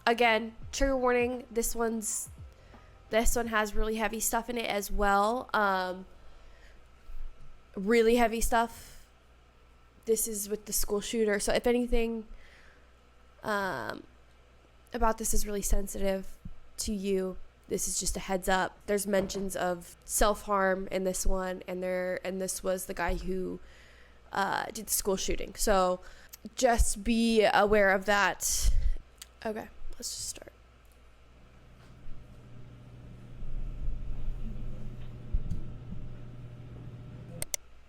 Again, trigger warning. This one has really heavy stuff in it as well. Really heavy stuff. This is with the school shooter. So if anything about this is really sensitive to you, this is just a heads up. There's mentions of self-harm in this one, and this was the guy who did the school shooting. So just be aware of that. Okay, let's just start.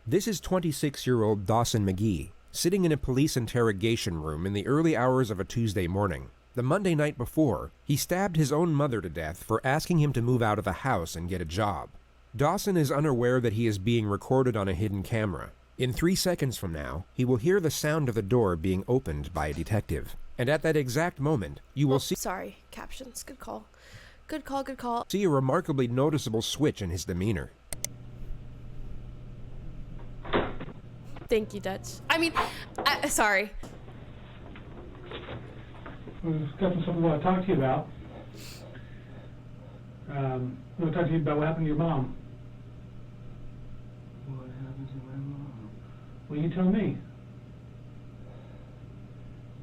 This is 26-year-old Dawson McGee, sitting in a police interrogation room in the early hours of a Tuesday morning. The Monday night before, he stabbed his own mother to death for asking him to move out of the house and get a job. Dawson is unaware that he is being recorded on a hidden camera. In 3 seconds from now, he will hear the sound of the door being opened by a detective. And at that exact moment, you will see— Sorry, captions. Good call. Good call, good call. See a remarkably noticeable switch in his demeanor. Thank you, Dutch. I mean, sorry. We're discussing something I want to talk to you about. I want to talk to you about what happened to your mom. What happened to my mom? Well, you tell me.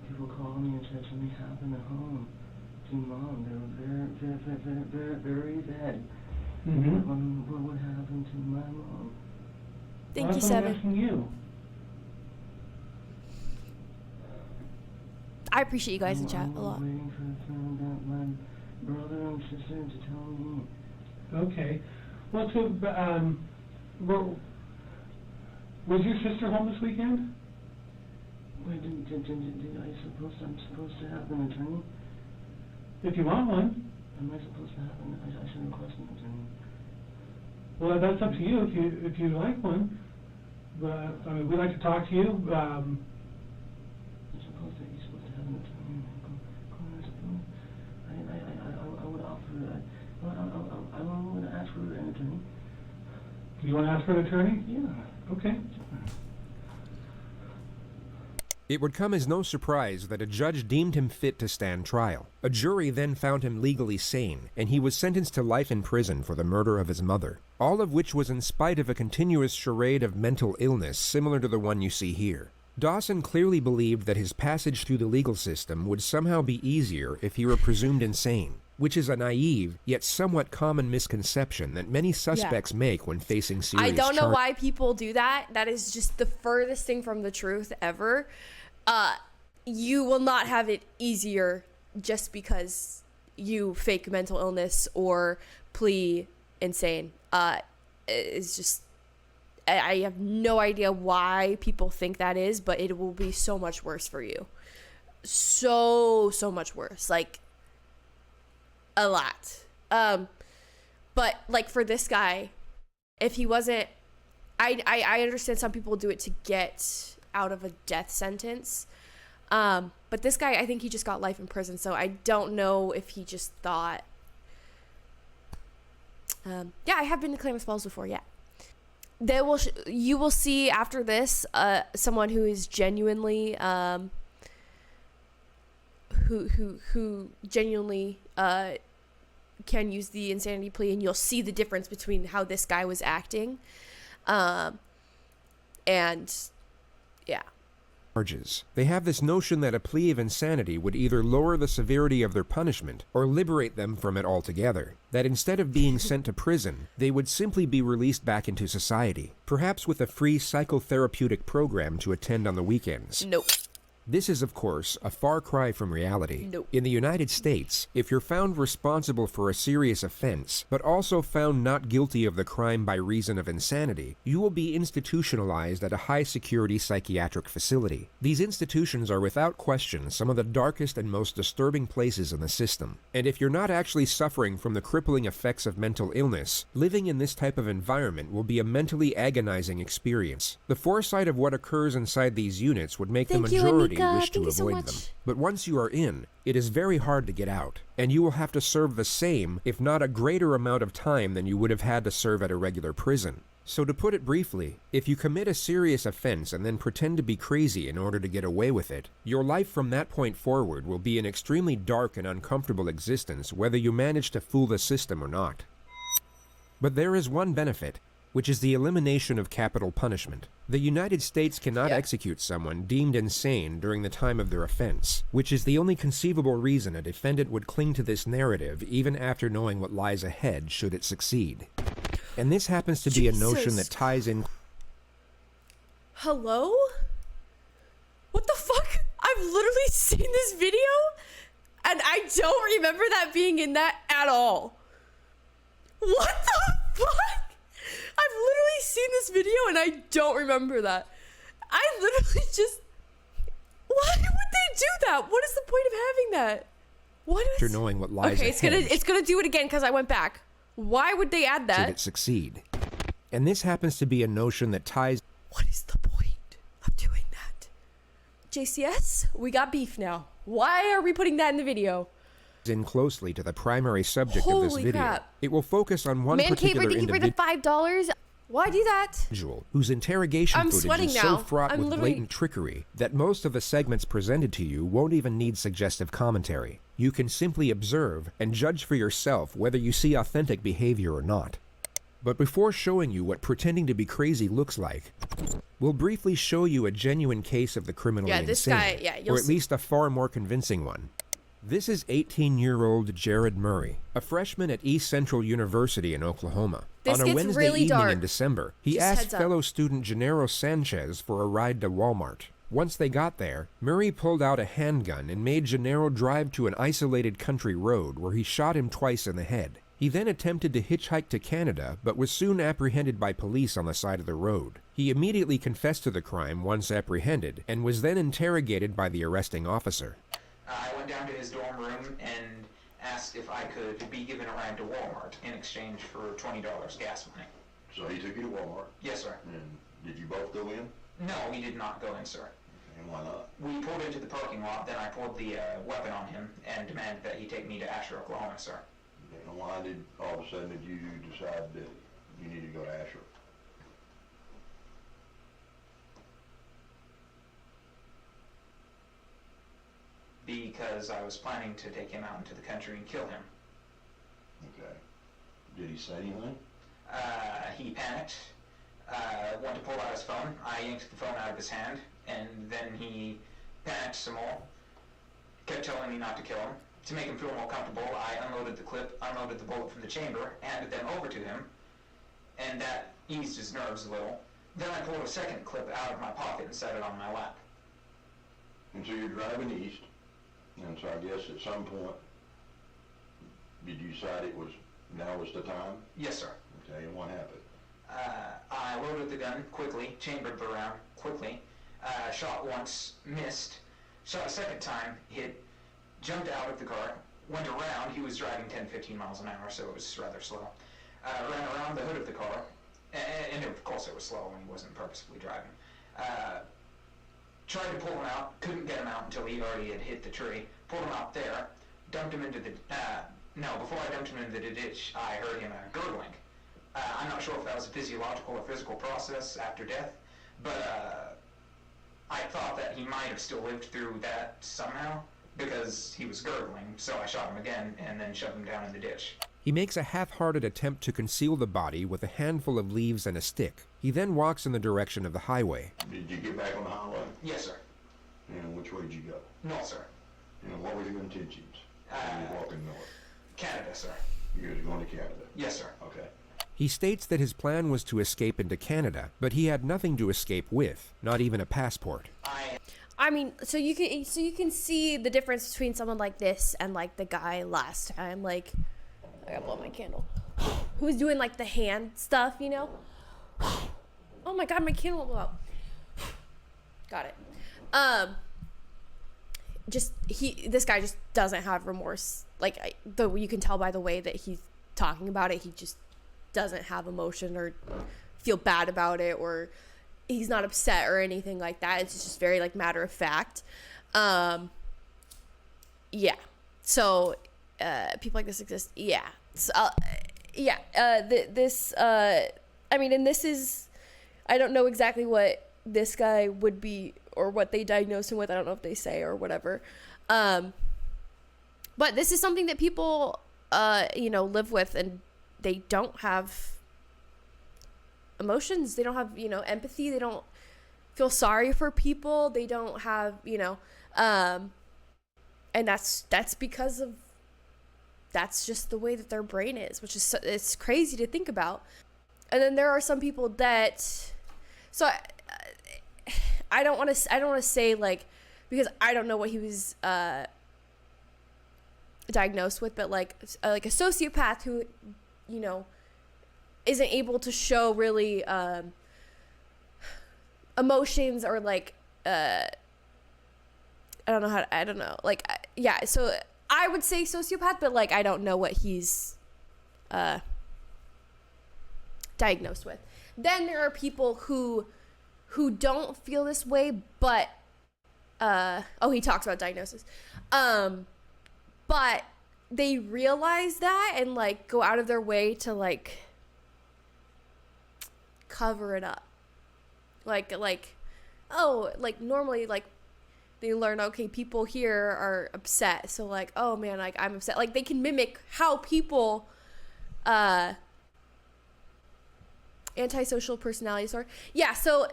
People called me and said something happened at home to mom. They were very bad. Mm-hmm. What happened to my mom? Thank you, That's what I'm Seven. asking you. I appreciate you guys in chat a lot. I'm waiting for my brother and sister to tell me. Okay. Well, so, was your sister home this weekend? Wait, I'm supposed to have an attorney? If you want one. Am I supposed to have I should request an attorney. Well, that's up to you if you like one. But I mean, we'd like to talk to you. You're supposed to have an attorney. I would offer. I want to ask for an attorney. You want to ask for an attorney? Yeah. Okay. It would come as no surprise that a judge deemed him fit to stand trial. A jury then found him legally sane, and he was sentenced to life in prison for the murder of his mother. All of which was in spite of a continuous charade of mental illness similar to the one you see here. Dawson clearly believed that his passage through the legal system would somehow be easier if he were presumed insane, which is a naive, yet somewhat common misconception that many suspects make when facing serious I don't know charges. why people do that. That is just the furthest thing from the truth ever. You will not have it easier just because you fake mental illness or plea insane. It's just, I have no idea why people think that is, but it will be so much worse for you. So much worse. Like, a lot. But like for this guy, if he wasn't, I understand some people do it to get out of a death sentence. But this guy, I think he just got life in prison, so I don't know if he just thought. Yeah, I have been to Klamath Falls before. Yeah, you will see after this someone who is genuinely who genuinely can use the insanity plea, and you'll see the difference between how this guy was acting, and yeah. Charges. They have this notion that a plea of insanity would either lower the severity of their punishment or liberate them from it altogether. That instead of being sent to prison, they would simply be released back into society, perhaps with a free psychotherapeutic program to attend on the weekends. Nope. This is, of course, a far cry from reality. Nope. In the United States, if you're found responsible for a serious offense, but also found not guilty of the crime by reason of insanity, you will be institutionalized at a high-security psychiatric facility. These institutions are without question some of the darkest and most disturbing places in the system. And if you're not actually suffering from the crippling effects of mental illness, living in this type of environment will be a mentally agonizing experience. The foresight of what occurs inside these units would make the majority wish to avoid them. But once you are in, it is very hard to get out, and you will have to serve the same, if not a greater amount of time than you would have had to serve at a regular prison. So to put it briefly, if you commit a serious offense and then pretend to be crazy in order to get away with it, your life from that point forward will be an extremely dark and uncomfortable existence whether you manage to fool the system or not. But there is one benefit, which is the elimination of capital punishment. The United States cannot execute someone deemed insane during the time of their offense, which is the only conceivable reason a defendant would cling to this narrative even after knowing what lies ahead should it succeed. And this happens to be a notion that ties in... Hello? What the fuck? I've literally seen this video, and I don't remember that being in that at all. What the fuck? I've literally seen this video, and I don't remember that. I literally just... Why would they do that? What is the point of having that? What is... After knowing what lies okay, ahead... it's gonna do it again because I went back. Why would they add that? Should it succeed. And this happens to be a notion that ties... What is the point of doing that? JCS, we got beef now. Why are we putting that in the video? ...in closely to the primary subject of this video. Crap. It will focus on one particular thank you for the $5. Why do that? individual whose interrogation footage is so fraught with blatant trickery that most of the segments presented to you won't even need suggestive commentary. You can simply observe and judge for yourself whether you see authentic behavior or not. But before showing you what pretending to be crazy looks like, we'll briefly show you a genuine case of the criminally insane, or at least a far more convincing one. This is 18-year-old Jared Murray, a freshman at East Central University in Oklahoma. On a Wednesday evening in December, he asked fellow student Gennaro Sanchez for a ride to Walmart. Once they got there, Murray pulled out a handgun and made Gennaro drive to an isolated country road where he shot him twice in the head. He then attempted to hitchhike to Canada, but was soon apprehended by police on the side of the road. He immediately confessed to the crime once apprehended, and was then interrogated by the arresting officer. I went down to his dorm room and asked if I could be given a ride to Walmart in exchange for $20 gas money. So he took you to Walmart? Yes, sir. And did you both go in? No, we did not go in, sir. And why not? We pulled into the parking lot, then I pulled the weapon on him and demanded that he take me to Asher, Oklahoma, sir. And why did all of a sudden did you decide that you needed to go to Asher? Because I was planning to take him out into the country and kill him. Okay. Did he say anything? He panicked, wanted to pull out his phone. I yanked the phone out of his hand, and then he panicked some more, kept telling me not to kill him. To make him feel more comfortable, I unloaded the clip, unloaded the bullet from the chamber, handed them over to him, and that eased his nerves a little. Then I pulled a second clip out of my pocket and set it on my lap. And so you're driving east, and so I guess at some point, did you decide now was the time? Yes, sir. Okay, and what happened? I loaded the gun quickly, chambered the round quickly, shot once, missed, shot a second time, hit, jumped out of the car, went around. He was driving 10-15 miles an hour, so it was rather slow. Ran around the hood of the car, and of course it was slow when he wasn't purposefully driving. Tried to pull him out, couldn't get him out until he already had hit the tree. Pulled him out there, dumped him into the, before I dumped him into the ditch, I heard him gurgling. I'm not sure if that was a physiological or physical process after death, but I thought that he might have still lived through that somehow, because he was gurgling, so I shot him again and then shoved him down in the ditch. He makes a half-hearted attempt to conceal the body with a handful of leaves and a stick. He then walks in the direction of the highway. Did you get back on the highway? Yes, sir. And which way did you go? North, sir. And what were your intentions? You were walking north. Canada, sir. You were going to Canada? Yes, sir. Okay. He states that his plan was to escape into Canada, but he had nothing to escape with, not even a passport. I mean, so you can see the difference between someone like this and like the guy last time. Like, I gotta blow my candle. Who was doing like the hand stuff, you know? Oh my god, my candle will blow out. Got it. This guy just doesn't have remorse. Like, you can tell by the way that he's talking about it. He just doesn't have emotion or feel bad about it, or he's not upset or anything like that. It's just very like matter of fact. Yeah. So people like this exist. Yeah. So, I mean, and this is, I don't know exactly what this guy would be or what they diagnosed him with. I don't know if they say or whatever. But this is something that people, live with, and they don't have emotions. They don't have, empathy. They don't feel sorry for people. They don't have, and that's because of, that's just the way that their brain is, which is, it's crazy to think about. And then there are some people that, so I don't want to say, like, because I don't know what he was diagnosed with, but like a sociopath who, isn't able to show really emotions, or like I don't know, like, yeah, so I would say sociopath, but like I don't know what he's diagnosed with. Then there are people who don't feel this way, but he talks about diagnosis, but they realize that and like go out of their way to like cover it up, like normally, like, they learn, okay, people here are upset, so like, oh man, like, I'm upset, like they can mimic how people antisocial personality disorder. Yeah, so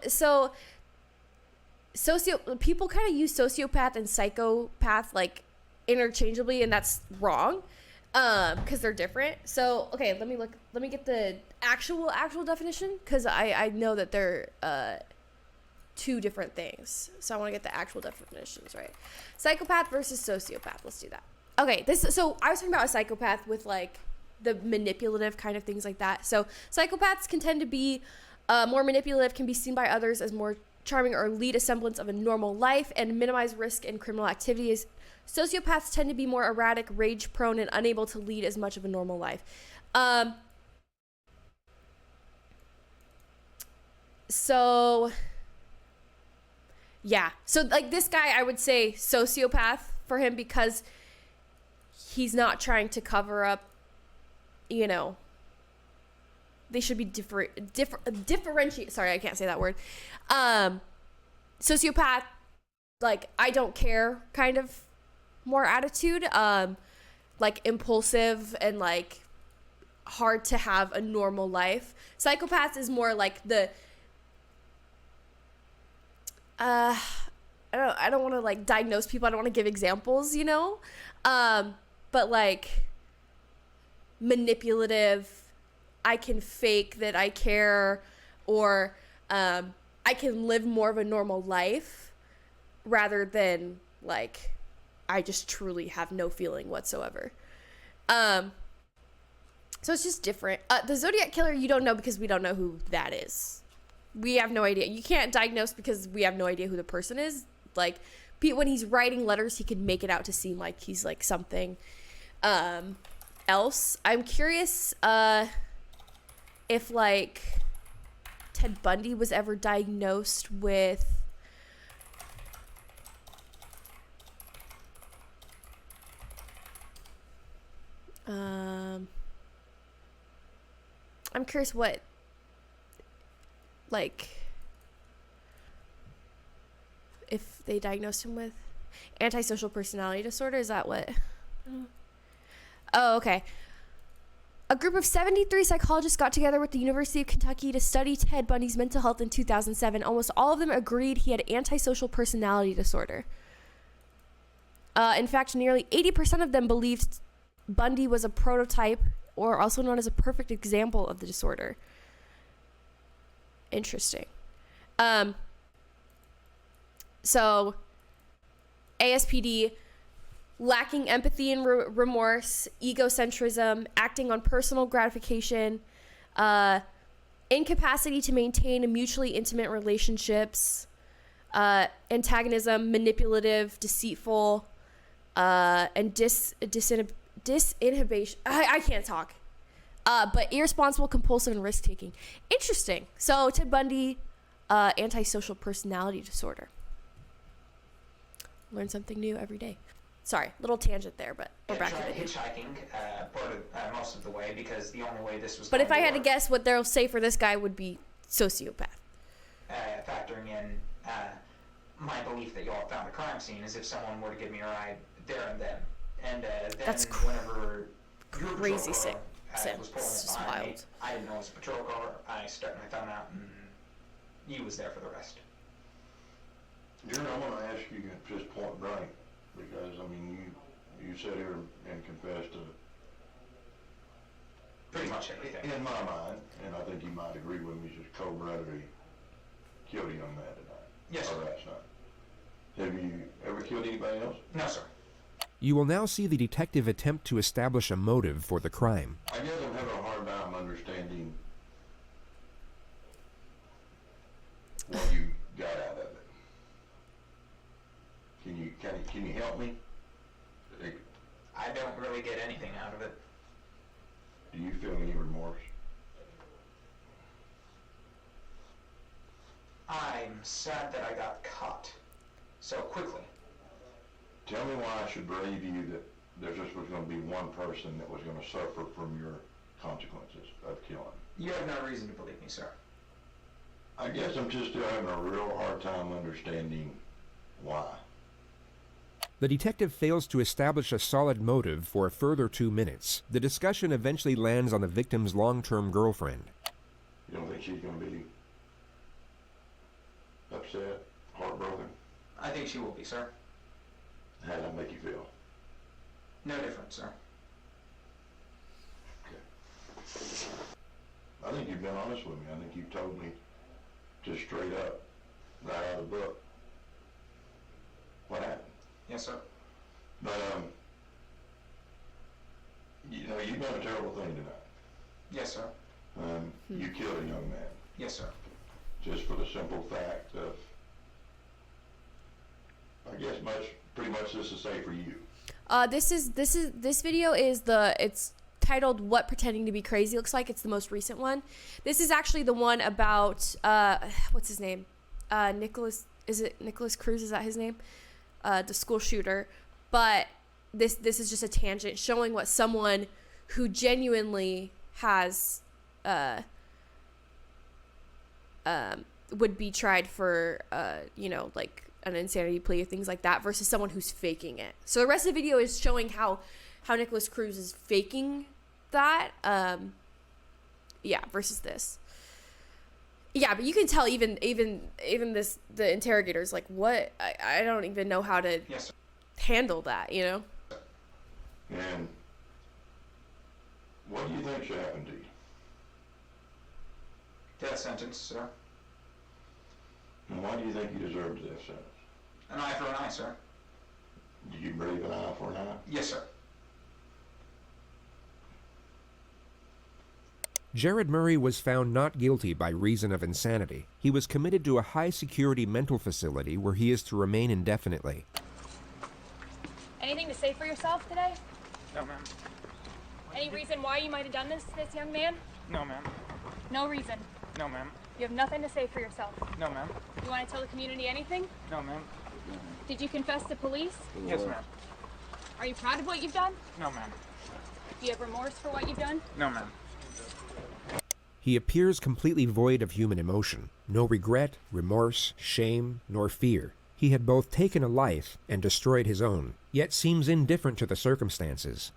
people kind of use sociopath and psychopath like interchangeably, and that's wrong, because they're different. So okay, let me get the actual definition, because I know that they're two different things, so I want to get the actual definitions right. Psychopath versus sociopath, let's do that. Okay, so I was talking about a psychopath with like the manipulative kind of things like that. So psychopaths can tend to be more manipulative, can be seen by others as more charming, or lead a semblance of a normal life and minimize risk in criminal activities. Sociopaths tend to be more erratic, rage prone, and unable to lead as much of a normal life. So yeah, so like this guy, I would say sociopath for him, because he's not trying to cover up, they should be differentiate. Sorry, I can't say that word. Sociopath, like, I don't care kind of more attitude, like impulsive and like hard to have a normal life. Psychopath is more like the I don't want to like diagnose people. I don't want to give examples, but like manipulative, I can fake that I care, or I can live more of a normal life rather than like I just truly have no feeling whatsoever. So it's just different. The Zodiac Killer, you don't know, because we don't know who that is. We have no idea. You can't diagnose because we have no idea who the person is. Like, when he's writing letters, he can make it out to seem like he's like something else. I'm curious if like Ted Bundy was ever diagnosed with I'm curious what, like, if they diagnosed him with antisocial personality disorder. Is that what? Oh, okay. A group of 73 psychologists got together with the University of Kentucky to study Ted Bundy's mental health in 2007. Almost all of them agreed he had antisocial personality disorder. In fact, nearly 80% of them believed Bundy was a prototype, or also known as a perfect example of the disorder. Interesting. So, ASPD: lacking empathy and remorse, egocentrism, acting on personal gratification, incapacity to maintain mutually intimate relationships, antagonism, manipulative, deceitful, and disinhibition. I can't talk. But irresponsible, compulsive, and risk-taking. Interesting. So Ted Bundy, antisocial personality disorder. Learn something new every day. Sorry, little tangent there, but we're I back to tried it. hitchhiking most of the way because the only way this was But going if I had to work, guess, what they'll say for this guy would be sociopath. factoring in my belief that y'all found a crime scene as if someone were to give me a ride there and then. And then That's whenever your crazy patrol sick. car, Sam, was pulling it's just behind me, wild. I didn't know it was a patrol car. I stuck my thumb out and you was there for the rest. Jared, I want to ask you just point blank, because, I mean, you sat here and confessed to, Pretty much everything. in my mind, and I think you might agree with me, just cold-bloodedly killed a young man tonight. Yes, Or sir. last night. Have you ever killed anybody else? No, sir. You will now see the detective attempt to establish a motive for the crime. I guess I'm having a hard time understanding what you got out of it. Can you help me? I don't really get anything out of it. Do you feel any remorse? I'm sad that I got caught so quickly. Tell me why I should believe you that there just was going to be one person that was going to suffer from your consequences of killing. You have no reason to believe me, sir. I guess I'm just still having a real hard time understanding why. The detective fails to establish a solid motive for a further 2 minutes. The discussion eventually lands on the victim's long-term girlfriend. You don't think she's going to be upset, heartbroken? I think she will be, sir. How does that make you feel? No different, sir. Okay. I think you've been honest with me. I think you've told me just straight up, right out of the book, what happened. Yes, sir. But, you know, you've done a terrible thing tonight. Yes, sir. You killed a young man, Yes, sir. just for the simple fact of, I guess pretty much this is safe for you. This video is it's titled "What Pretending to Be Crazy Looks Like." It's the most recent one. This is actually the one about what's his name? Nicholas Cruz, is that his name? The school shooter. But this is just a tangent showing what someone who genuinely has would be tried for like an insanity plea or things like that versus someone who's faking it. So the rest of the video is showing how Nicholas Cruz is faking that versus this. Yeah, but you can tell even the interrogator's like, what? I don't even know how to Yes, sir. handle that, you know? And what do you think should happen to you? Death sentence, sir. And why do you think you deserve the death sentence? An eye for an eye, sir. Do you believe an eye for an eye? Yes, sir. Jared Murray was found not guilty by reason of insanity. He was committed to a high-security mental facility where he is to remain indefinitely. Anything to say for yourself today? No, ma'am. Any reason why you might have done this to this young man? No, ma'am. No reason. No, ma'am. You have nothing to say for yourself. No, ma'am. You want to tell the community anything? No, ma'am. Did you confess to police? Yes, ma'am. Are you proud of what you've done? No, ma'am. Do you have remorse for what you've done? No, ma'am. He appears completely void of human emotion. No regret, remorse, shame, nor fear. He had both taken a life and destroyed his own, yet seems indifferent to the circumstances.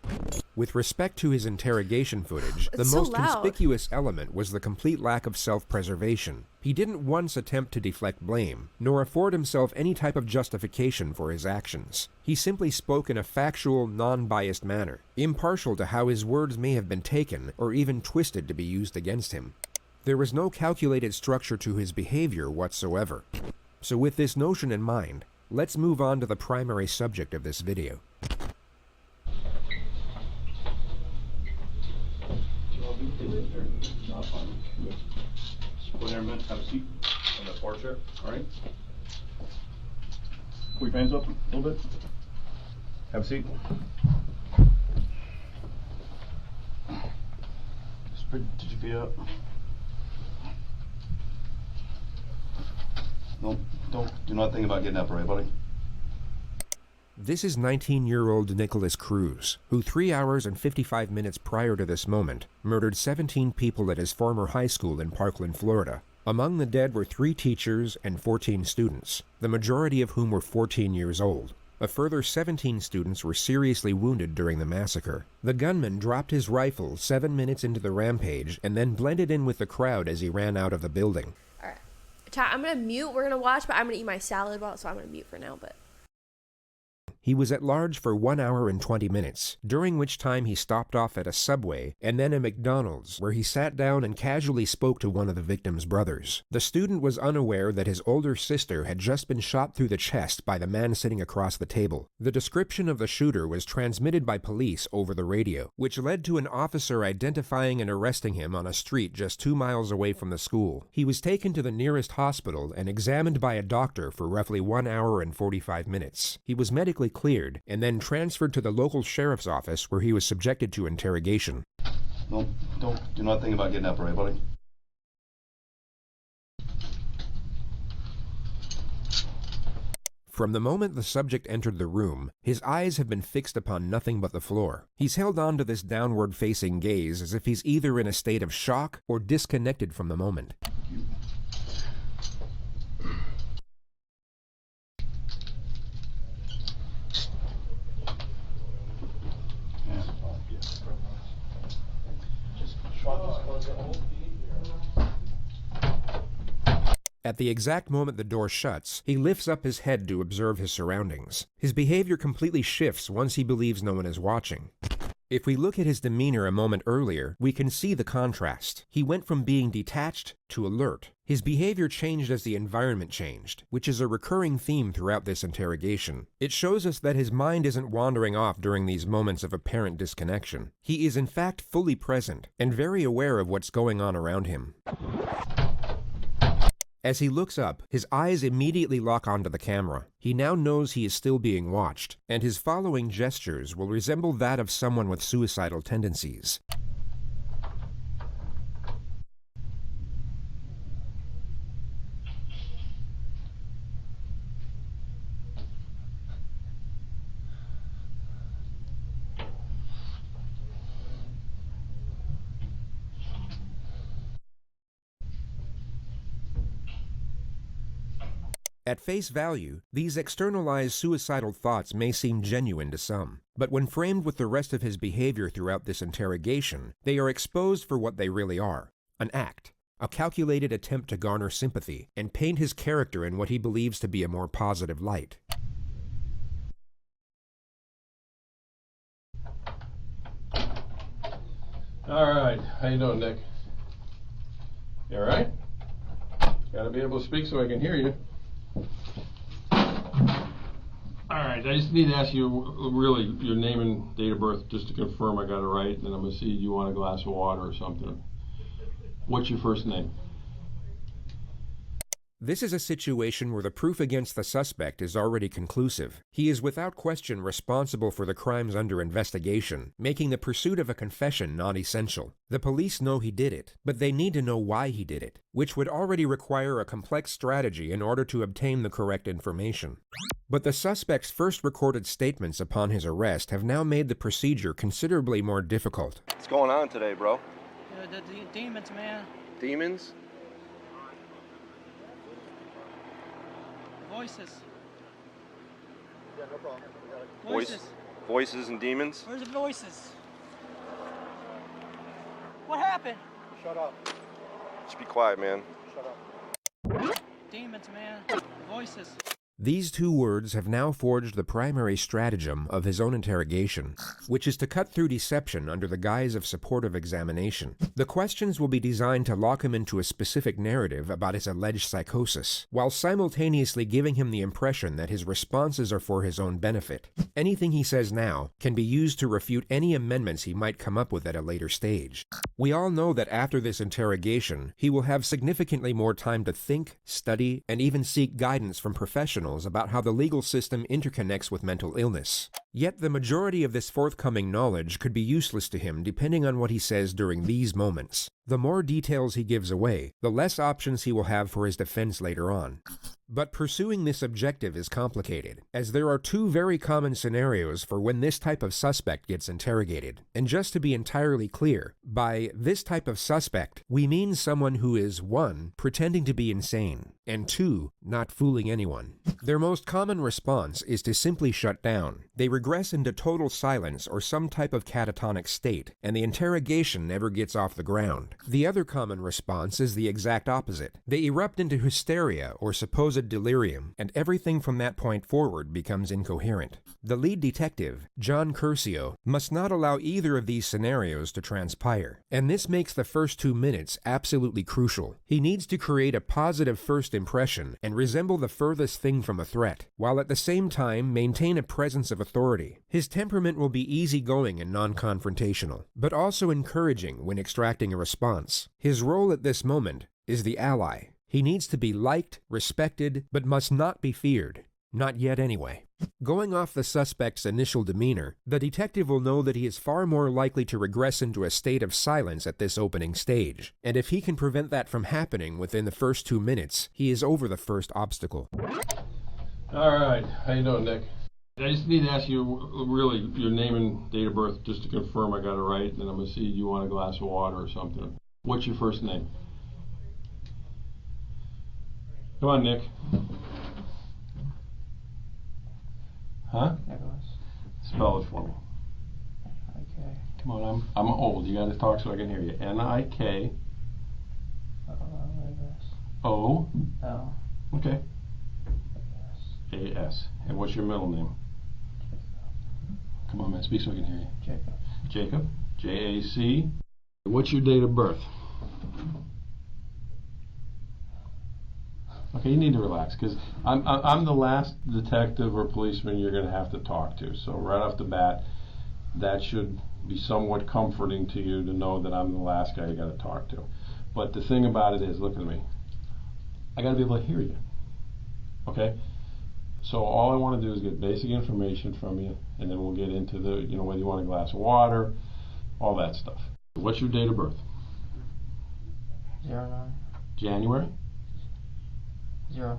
With respect to his interrogation footage, the It's so most loud. conspicuous element was the complete lack of self-preservation. He didn't once attempt to deflect blame, nor afford himself any type of justification for his actions. He simply spoke in a factual, non-biased manner, impartial to how his words may have been taken or even twisted to be used against him. There was no calculated structure to his behavior whatsoever. So with this notion in mind, let's move on to the primary subject of this video. Go there a minute, have a seat on the bar chair, all right? Pull your hands up a little bit. Have a seat. Spread your feet up. Don't do not think about getting up, all right, buddy? This is 19-year-old Nicholas Cruz, who 3 hours and 55 minutes prior to this moment murdered 17 people at his former high school in Parkland, Florida. Among the dead were 3 teachers and 14 students, the majority of whom were 14 years old. A further 17 students were seriously wounded during the massacre. The gunman dropped his rifle 7 minutes into the rampage and then blended in with the crowd as he ran out of the building. All right. Chat, I'm going to mute. We're going to watch, but I'm going to eat my salad while, so I'm going to mute for now, but... He was at large for 1 hour and 20 minutes, during which time he stopped off at a Subway and then a McDonald's, where he sat down and casually spoke to one of the victim's brothers. The student was unaware that his older sister had just been shot through the chest by the man sitting across the table. The description of the shooter was transmitted by police over the radio, which led to an officer identifying and arresting him on a street just 2 miles away from the school. He was taken to the nearest hospital and examined by a doctor for roughly 1 hour and 45 minutes. He was medically cleared and then transferred to the local sheriff's office where he was subjected to interrogation. No, do not think about getting up, right, buddy? From the moment the subject entered the room, his eyes have been fixed upon nothing but the floor. He's held on to this downward-facing gaze as if he's either in a state of shock or disconnected from the moment. At the exact moment the door shuts, he lifts up his head to observe his surroundings. His behavior completely shifts once he believes no one is watching. If we look at his demeanor a moment earlier, we can see the contrast. He went from being detached to alert. His behavior changed as the environment changed, which is a recurring theme throughout this interrogation. It shows us that his mind isn't wandering off during these moments of apparent disconnection. He is in fact fully present and very aware of what's going on around him. As he looks up, his eyes immediately lock onto the camera. He now knows he is still being watched, and his following gestures will resemble that of someone with suicidal tendencies. At face value, these externalized suicidal thoughts may seem genuine to some, but when framed with the rest of his behavior throughout this interrogation, they are exposed for what they really are: an act, a calculated attempt to garner sympathy and paint his character in what he believes to be a more positive light. All right, how you doing, Nick? You all right? Gotta be able to speak so I can hear you. Alright, I just need to ask you really your name and date of birth just to confirm I got it right, and then I'm going to see you want a glass of water or something. What's your first name? This is a situation where the proof against the suspect is already conclusive. He is without question responsible for the crimes under investigation, making the pursuit of a confession not essential. The police know he did it, but they need to know why he did it, which would already require a complex strategy in order to obtain the correct information. But the suspect's first recorded statements upon his arrest have now made the procedure considerably more difficult. What's going on today, bro? The demons, man. Demons? Voices. Yeah, no problem. Voices. Voices and demons? Where's the voices? What happened? Shut up. Just be quiet, man. Shut up. Demons, man. Voices. These two words have now forged the primary stratagem of his own interrogation, which is to cut through deception under the guise of supportive examination. The questions will be designed to lock him into a specific narrative about his alleged psychosis, while simultaneously giving him the impression that his responses are for his own benefit. Anything he says now can be used to refute any amendments he might come up with at a later stage. We all know that after this interrogation, he will have significantly more time to think, study, and even seek guidance from professionals about how the legal system interconnects with mental illness. Yet the majority of this forthcoming knowledge could be useless to him depending on what he says during these moments. The more details he gives away, the less options he will have for his defense later on. But pursuing this objective is complicated, as there are two very common scenarios for when this type of suspect gets interrogated. And just to be entirely clear, by this type of suspect, we mean someone who is 1. Pretending to be insane, and 2. Not fooling anyone. Their most common response is to simply shut down. They regress into total silence or some type of catatonic state, and the interrogation never gets off the ground. The other common response is the exact opposite. They erupt into hysteria or supposed delirium, and everything from that point forward becomes incoherent. The lead detective, John Curcio, must not allow either of these scenarios to transpire, and this makes the first 2 minutes absolutely crucial. He needs to create a positive first impression and resemble the furthest thing from a threat, while at the same time maintain a presence of authority. His temperament will be easygoing and non-confrontational, but also encouraging when extracting a response. His role at this moment is the ally. He needs to be liked, respected, but must not be feared. Not yet anyway. Going off the suspect's initial demeanor, the detective will know that he is far more likely to regress into a state of silence at this opening stage, and if he can prevent that from happening within the first 2 minutes, he is over the first obstacle. All right, how you doing, Nick? I just need to ask you really your name and date of birth just to confirm I got it right, and then I'm going to see you want a glass of water or something. What's your first name? Come on, Nick. Huh? Spell it for me. Okay. Come on, I'm old. You got to talk so I can hear you. N-I-K. O. L. Okay. A-S. And what's your middle name? Come on, man. Speak so I can hear you. Jacob. Jacob. J-A-C. What's your date of birth? Okay, you need to relax, because I'm the last detective or policeman you're going to have to talk to. So right off the bat, that should be somewhat comforting to you to know that I'm the last guy you got to talk to. But the thing about it is, look at me. I got to be able to hear you. Okay? So all I want to do is get basic information from you, and then we'll get into the, whether you want a glass of water, all that stuff. What's your date of birth? 09. January? 09.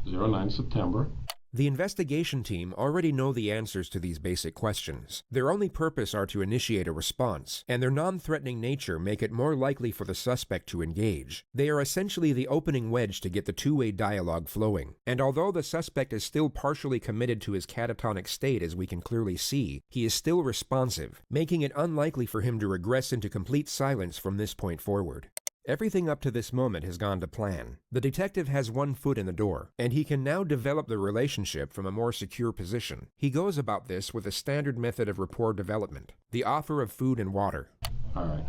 09 September. The investigation team already know the answers to these basic questions. Their only purpose are to initiate a response, and their non-threatening nature make it more likely for the suspect to engage. They are essentially the opening wedge to get the two-way dialogue flowing. And although the suspect is still partially committed to his catatonic state, as we can clearly see, he is still responsive, making it unlikely for him to regress into complete silence from this point forward. Everything up to this moment has gone to plan. The detective has one foot in the door, and he can now develop the relationship from a more secure position. He goes about this with a standard method of rapport development, the offer of food and water. All right,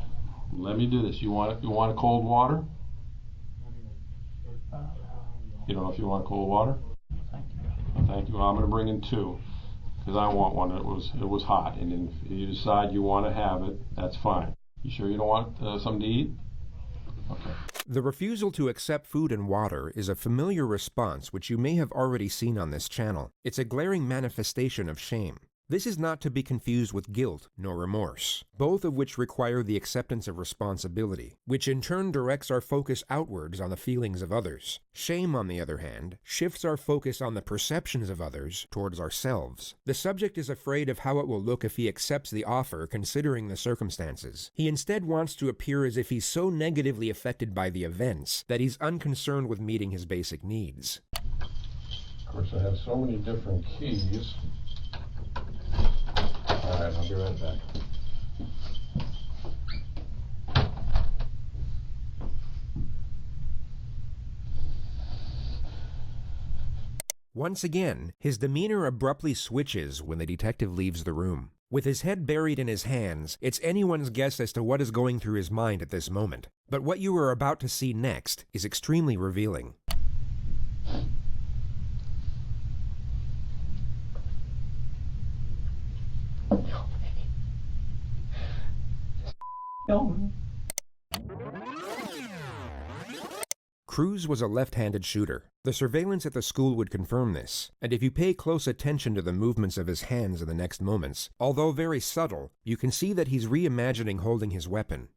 let me do this. You want a cold water? You don't know if you want cold water? Thank you. Thank you. Well, I'm going to bring in 2, because I want one. It was hot, and then if you decide you want to have it, that's fine. You sure you don't want something to eat? Okay. The refusal to accept food and water is a familiar response which you may have already seen on this channel. It's a glaring manifestation of shame. This is not to be confused with guilt nor remorse, both of which require the acceptance of responsibility, which in turn directs our focus outwards on the feelings of others. Shame, on the other hand, shifts our focus on the perceptions of others towards ourselves. The subject is afraid of how it will look if he accepts the offer considering the circumstances. He instead wants to appear as if he's so negatively affected by the events that he's unconcerned with meeting his basic needs. Of course, I have so many different keys. All right, I'll be right back. Once again, his demeanor abruptly switches when the detective leaves the room. With his head buried in his hands, it's anyone's guess as to what is going through his mind at this moment. But what you are about to see next is extremely revealing. Cruz was a left-handed shooter. The surveillance at the school would confirm this, and if you pay close attention to the movements of his hands in the next moments, although very subtle, you can see that he's reimagining holding his weapon.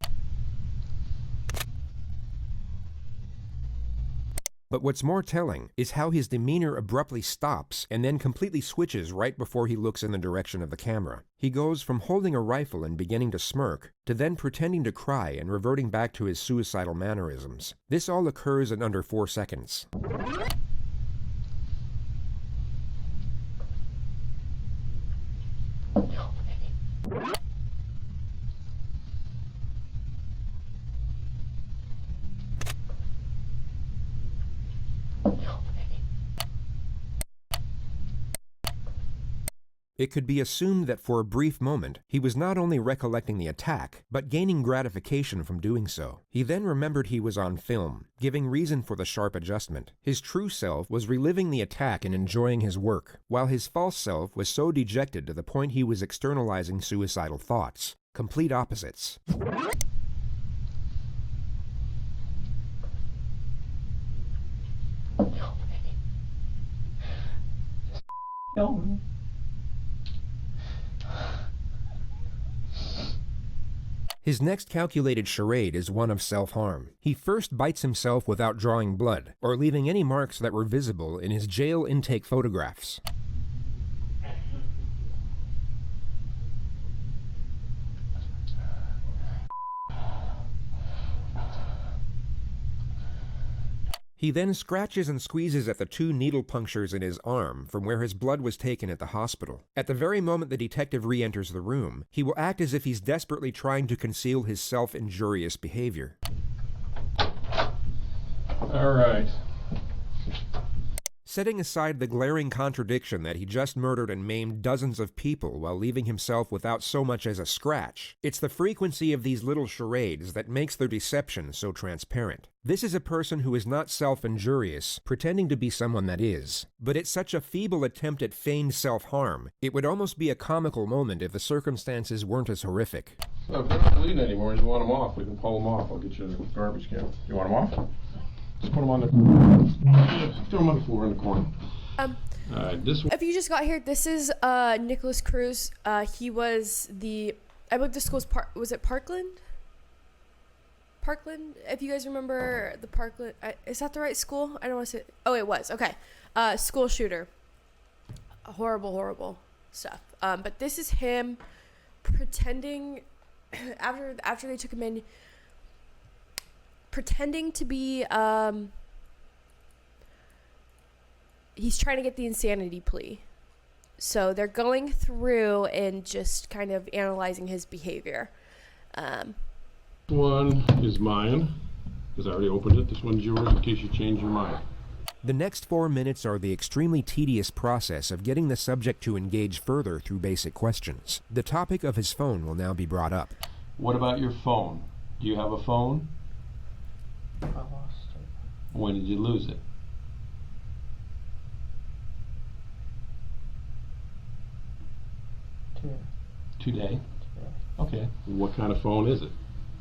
But what's more telling is how his demeanor abruptly stops and then completely switches right before he looks in the direction of the camera. He goes from holding a rifle and beginning to smirk, to then pretending to cry and reverting back to his suicidal mannerisms. This all occurs in under 4 seconds. It could be assumed that for a brief moment, he was not only recollecting the attack, but gaining gratification from doing so. He then remembered he was on film, giving reason for the sharp adjustment. His true self was reliving the attack and enjoying his work, while his false self was so dejected to the point he was externalizing suicidal thoughts. Complete opposites. Help me. His next calculated charade is one of self-harm. He first bites himself without drawing blood, or leaving any marks that were visible in his jail intake photographs. He then scratches and squeezes at the 2 needle punctures in his arm from where his blood was taken at the hospital. At the very moment the detective re-enters the room, he will act as if he's desperately trying to conceal his self-injurious behavior. All right. Setting aside the glaring contradiction that he just murdered and maimed dozens of people while leaving himself without so much as a scratch, it's the frequency of these little charades that makes their deception so transparent. This is a person who is not self-injurious, pretending to be someone that is. But it's such a feeble attempt at feigned self-harm, it would almost be a comical moment if the circumstances weren't as horrific. So if they're not bleeding anymore, you want them off, we can pull them off. I'll get you a garbage can. You want them off? Just put them on the throw them on the floor in the corner. This one. If you just got here, this is Nicholas Cruz. He was I believe the school's was it Parkland? Parkland, if you guys remember the Parkland, is that the right school? I don't want to say. Oh, it was. Okay. School shooter. Horrible stuff. But this is him pretending after they took him in, pretending to be he's trying to get the insanity plea. So they're going through and just kind of analyzing his behavior. This one is mine, because I already opened it. This one's yours in case you change your mind. The next 4 minutes are the extremely tedious process of getting the subject to engage further through basic questions. The topic of his phone will now be brought up. What about your phone? Do you have a phone? I lost it. When did you lose it? Today? Today. Okay. What kind of phone is it?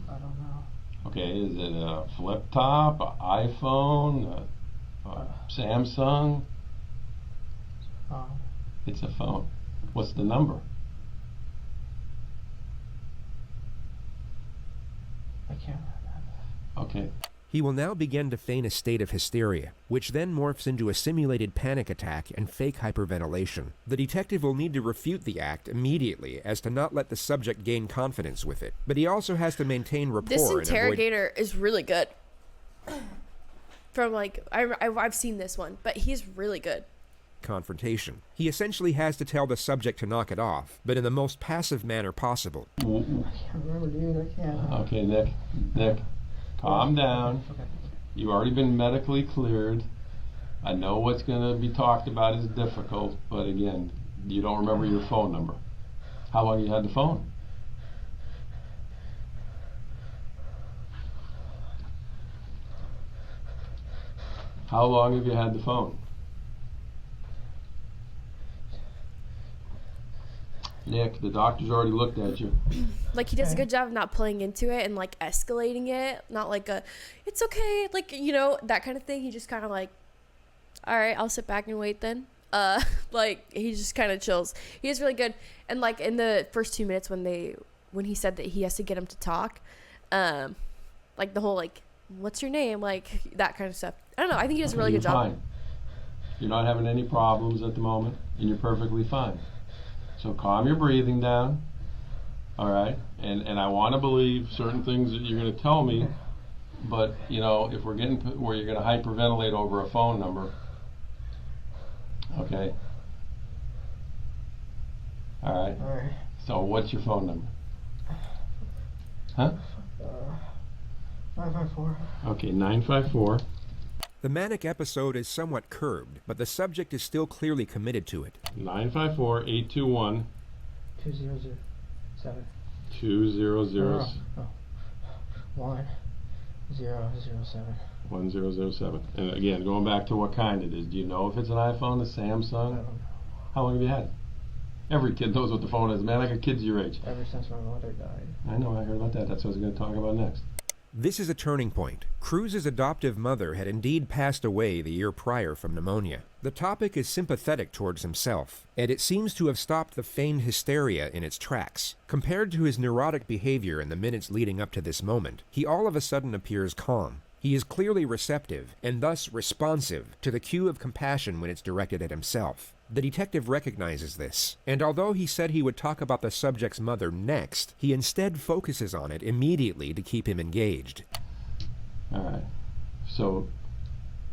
I don't know. Okay, is it a flip top, an iPhone, a Samsung? It's a phone. What's the number? I can't remember. Okay. He will now begin to feign a state of hysteria, which then morphs into a simulated panic attack and fake hyperventilation. The detective will need to refute the act immediately as to not let the subject gain confidence with it, but he also has to maintain rapport. This interrogator is really good. From I've seen this one, but he's really good. Confrontation. He essentially has to tell the subject to knock it off, but in the most passive manner possible. I can't remember, dude. I can't. Okay, Nick. Calm down. Okay. You've already been medically cleared. I know what's going to be talked about is difficult, but again, you don't remember your phone number. How long you had the phone? How long have you had the phone? Nick, the doctor's already looked at you. Like, he does a good job of not playing into it and like escalating it, not like it's okay, like, you know, that kind of thing. He just kind of like, all right, I'll sit back and wait then. Like, he just kind of chills. He is really good. And like in the first 2 minutes when he said that he has to get him to talk, like the whole like what's your name? Like, that kind of stuff. I don't know. I think he does a really You're good job. fine. You're not having any problems at the moment, and you're perfectly fine. So calm your breathing down, all right? And I want to believe certain things that you're going to tell me, but, you know, if we're getting where you're going to hyperventilate over a phone number, okay? All right. All right. So what's your phone number? Huh? 954. Okay, 954. The manic episode is somewhat curbed, but the subject is still clearly committed to it. 954-821. 2007. 2007. 1007. 1007. And again, going back to what kind it is. Do you know if it's an iPhone, a Samsung? I don't know. How long have you had it? Every kid knows what the phone is, man. I got kids your age. Ever since my mother died. I know, I heard about that. That's what I was going to talk about next. This is a turning point. Cruz's adoptive mother had indeed passed away the year prior from pneumonia. The topic is sympathetic towards himself, and it seems to have stopped the feigned hysteria in its tracks. Compared to his neurotic behavior in the minutes leading up to this moment, he all of a sudden appears calm. He is clearly receptive, and thus responsive, to the cue of compassion when it's directed at himself. The detective recognizes this, and although he said he would talk about the subject's mother next, he instead focuses on it immediately to keep him engaged. All right. So,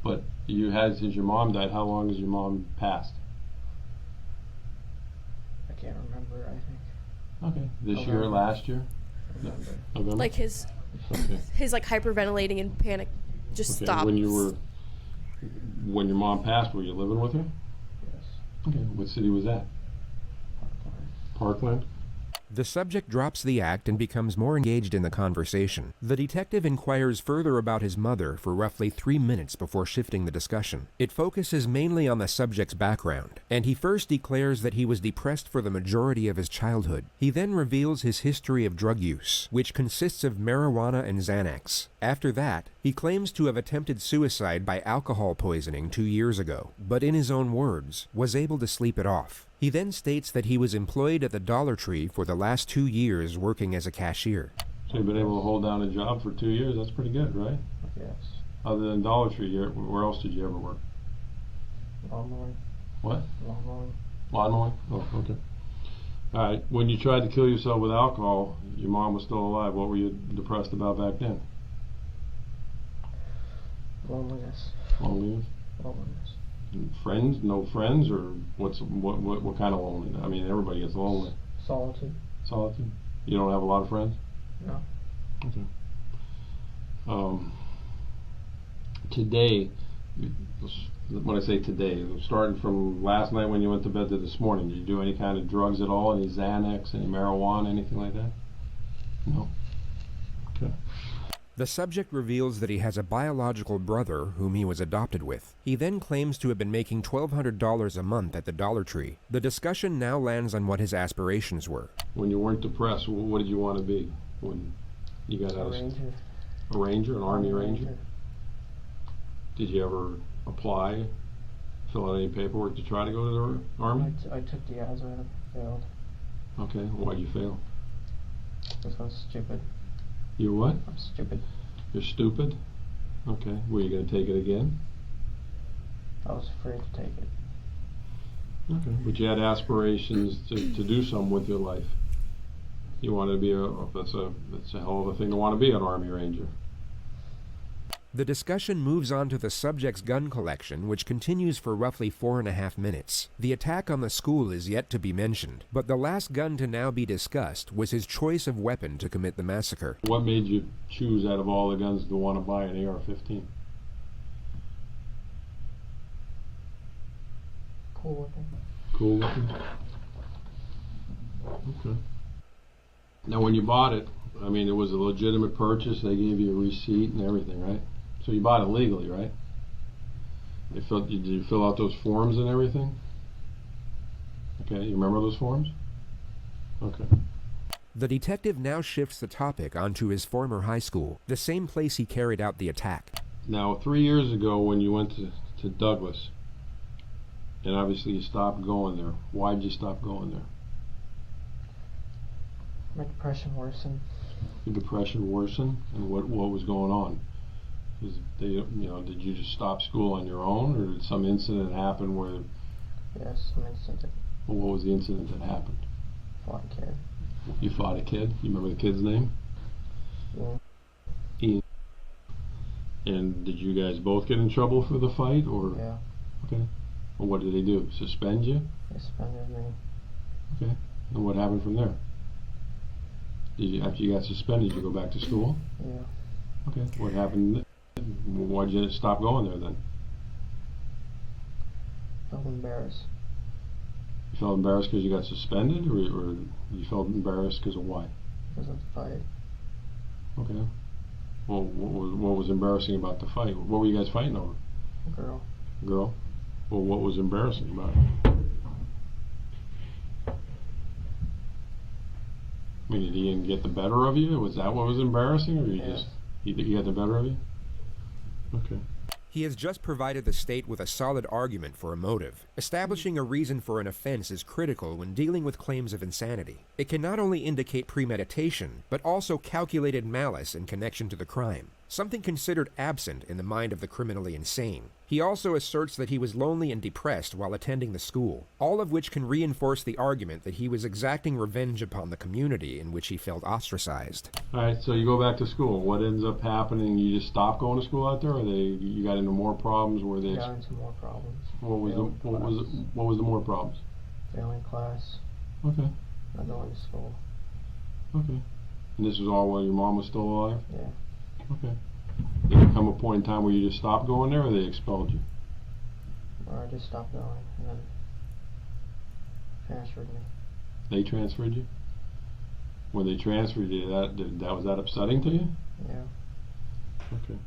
but you had, since your mom died, how long has your mom passed? I can't remember, I think. Okay. This year, last year? Remember. November? Like his like hyperventilating and panic just stops. When your mom passed, were you living with her? Yes. Okay. What city was that? Parkland? The subject drops the act and becomes more engaged in the conversation. The detective inquires further about his mother for roughly 3 minutes before shifting the discussion. It focuses mainly on the subject's background, and he first declares that he was depressed for the majority of his childhood. He then reveals his history of drug use, which consists of marijuana and Xanax. After that, he claims to have attempted suicide by alcohol poisoning 2 years ago, but in his own words, was able to sleep it off. He then states that he was employed at the Dollar Tree for the last 2 years working as a cashier. So you've been able to hold down a job for 2 years. That's pretty good, right? Yes. Other than Dollar Tree, where else did you ever work? Lawn mowing. What? Lawn mowing. Lawn mowing? Oh, okay. All right. When you tried to kill yourself with alcohol, your mom was still alive. What were you depressed about back then? Loneliness. Loneliness? Loneliness. Friends? No friends? Or what kind of loneliness? I mean, everybody gets lonely. Solitude. Solitude? You don't have a lot of friends? No. Okay. Today, when I say today, starting from last night when you went to bed to this morning, did you do any kind of drugs at all? Any Xanax, any marijuana, anything like that? No? Okay. The subject reveals that he has a biological brother whom he was adopted with. He then claims to have been making $1,200 a month at the Dollar Tree. The discussion now lands on what his aspirations were. When you weren't depressed, what did you want to be when you got out of Ranger. A ranger, an Army Ranger? Did you ever apply, fill out any paperwork to try to go to the Army? I took the odds, I failed. Okay, why'd you fail? Because I was stupid. You what? I'm stupid. You're stupid? Okay, were you going to take it again? I was afraid to take it. Okay, but you had aspirations to do something with your life. You wanted to be that's a hell of a thing to want to be, an Army Ranger. The discussion moves on to the subject's gun collection, which continues for roughly 4.5 minutes. The attack on the school is yet to be mentioned, but the last gun to now be discussed was his choice of weapon to commit the massacre. What made you choose out of all the guns to want to buy an AR-15? Cool looking. Cool looking? Okay. Now when you bought it, I mean, it was a legitimate purchase. They gave you a receipt and everything, right? So you bought it legally, right? Did you fill out those forms and everything? Okay, you remember those forms? Okay. The detective now shifts the topic onto his former high school, the same place he carried out the attack. Now, 3 years ago when you went to Douglas, and obviously you stopped going there, why'd you stop going there? My depression worsened. Your depression worsened? And what was going on? Did you just stop school on your own, or did some incident happen where? Yes, some incident. Well, what was the incident that happened? Fought a kid. You fought a kid? You remember the kid's name? Yeah. Ian. And did you guys both get in trouble for the fight, or? Yeah. Okay. Well, what did they do? Suspend you? They suspended me. Okay. And what happened from there? After you got suspended, you go back to school? Yeah. Okay. What happened? Why'd you stop going there then? Felt embarrassed. You felt embarrassed because you got suspended, or you felt embarrassed because of why? Because of the fight. Okay. Well, what was embarrassing about the fight? What were you guys fighting over? A girl. Girl? Well, what was embarrassing about it? I mean, did Ian get the better of you? Was that what was embarrassing, or he got the better of you? Okay. He has just provided the state with a solid argument for a motive. Establishing a reason for an offense is critical when dealing with claims of insanity. It can not only indicate premeditation, but also calculated malice in connection to the crime, something considered absent in the mind of the criminally insane. He also asserts that he was lonely and depressed while attending the school, all of which can reinforce the argument that he was exacting revenge upon the community in which he felt ostracized. Alright, so you go back to school. What ends up happening? You just stop going to school out there, or you got into more problems? Got into more problems. What was the more problems? Failing class. Okay. Not going to school. Okay. And this was all while your mom was still alive? Yeah. Okay. Did there come a point in time where you just stopped going there, or they expelled you? Or I just stopped going and then transferred me. They transferred you? When they transferred you, was that upsetting to you? Yeah. Okay.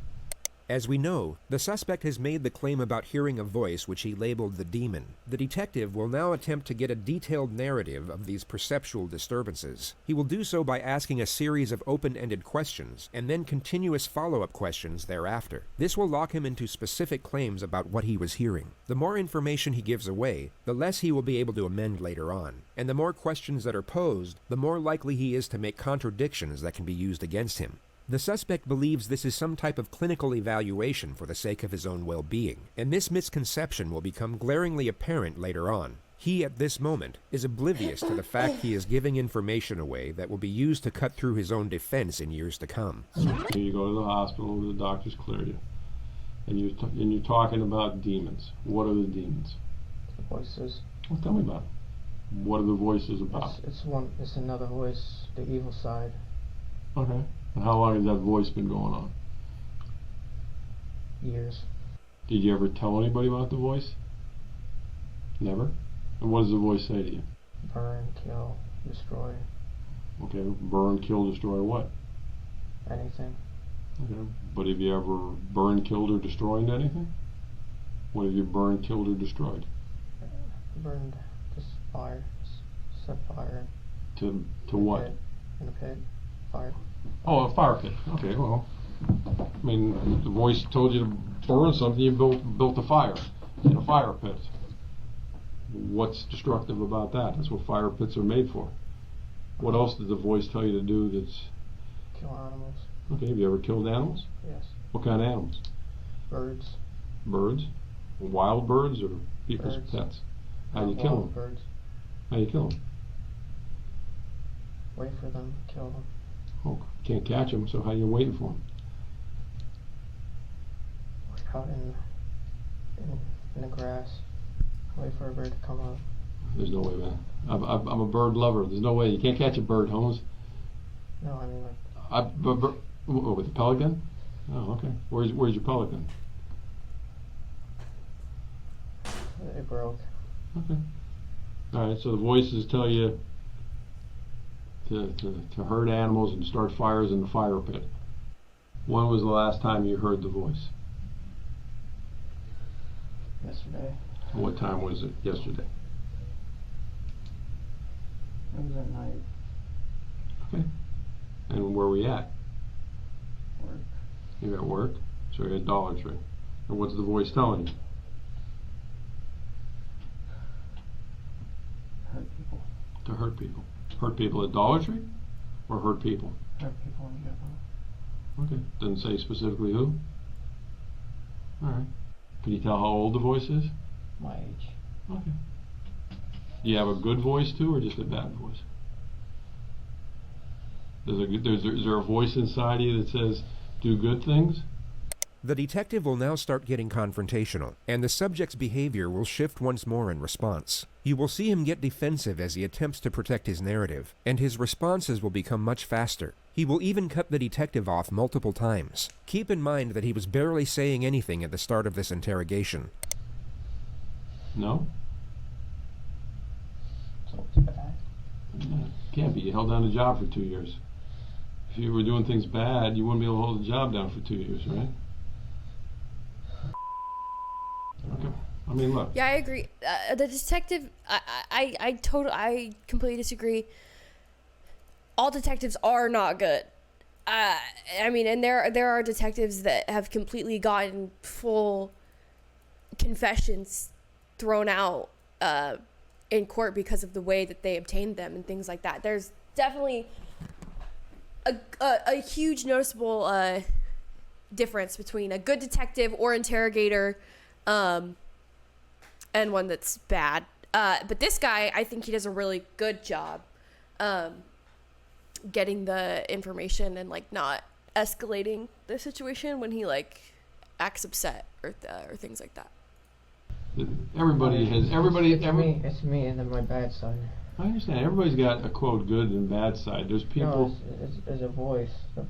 As we know, the suspect has made the claim about hearing a voice which he labeled the demon. The detective will now attempt to get a detailed narrative of these perceptual disturbances. He will do so by asking a series of open-ended questions, and then continuous follow-up questions thereafter. This will lock him into specific claims about what he was hearing. The more information he gives away, the less he will be able to amend later on. And the more questions that are posed, the more likely he is to make contradictions that can be used against him. The suspect believes this is some type of clinical evaluation for the sake of his own well-being, and this misconception will become glaringly apparent later on. He, at this moment, is oblivious to the fact he is giving information away that will be used to cut through his own defense in years to come. You go to the hospital, the doctors clear you, and you're talking about demons. What are the demons? The voices. Well, tell me about it. What are the voices about? It's another voice, the evil side. Okay. And how long has that voice been going on? Years. Did you ever tell anybody about the voice? Never? And what does the voice say to you? Burn, kill, destroy. Okay, burn, kill, destroy what? Anything. Okay, but have you ever burned, killed, or destroyed anything? What have you burned, killed, or destroyed? Burned, just fire. Set fire. To what? Pit. In a pit. Fire. Oh, a fire pit. Okay, well, I mean, the voice told you to burn something, you built a fire in a fire pit. What's destructive about that? That's what fire pits are made for. What else did the voice tell you to do that's... Kill animals. Okay, have you ever killed animals? Yes. What kind of animals? Birds. Birds? Wild birds or people's Birds. pets? How do you kill them? Birds. How do you kill them? Wait for them, kill them. Oh, can't catch them, so how are you waiting for them? Out in the grass. Wait for a bird to come up. There's no way, man. I'm a bird lover. There's no way. You can't catch a bird, Holmes. No, I mean like... With a pelican? Oh, okay. Where's your pelican? It broke. Okay. Alright, so the voices tell you to hurt animals and start fires in the fire pit. When was the last time you heard the voice? Yesterday. What time was it yesterday? It was at night. Okay. And where were we at? Work. You were at work? So you're at Dollar Tree. And what's the voice telling you? Hurt people. To hurt people. Hurt people at Dollar Tree? Or hurt people? Hurt people in general. Okay. Doesn't say specifically who? Alright. Can you tell how old the voice is? My age. Okay. Do you have a good voice too, or just a bad voice? Is there a voice inside you that says, do good things? The detective will now start getting confrontational, and the subject's behavior will shift once more in response. You will see him get defensive as he attempts to protect his narrative, and his responses will become much faster. He will even cut the detective off multiple times. Keep in mind that he was barely saying anything at the start of this interrogation. No? So it's bad. Can't be. You held down a job for 2 years. If you were doing things bad, you wouldn't be able to hold a job down for 2 years, right? Okay. I mean, look. Yeah, I agree. The detective, I completely disagree. All detectives are not good. I mean, and there are detectives that have completely gotten full confessions thrown out in court because of the way that they obtained them and things like that. There's definitely a huge noticeable difference between a good detective or interrogator and one that's bad. But this guy, I think he does a really good job getting the information and like not escalating the situation when he like acts upset or things like that. It's me and then my bad side. I understand. Everybody's got a quote good and bad side. There's people. No, it's a voice. The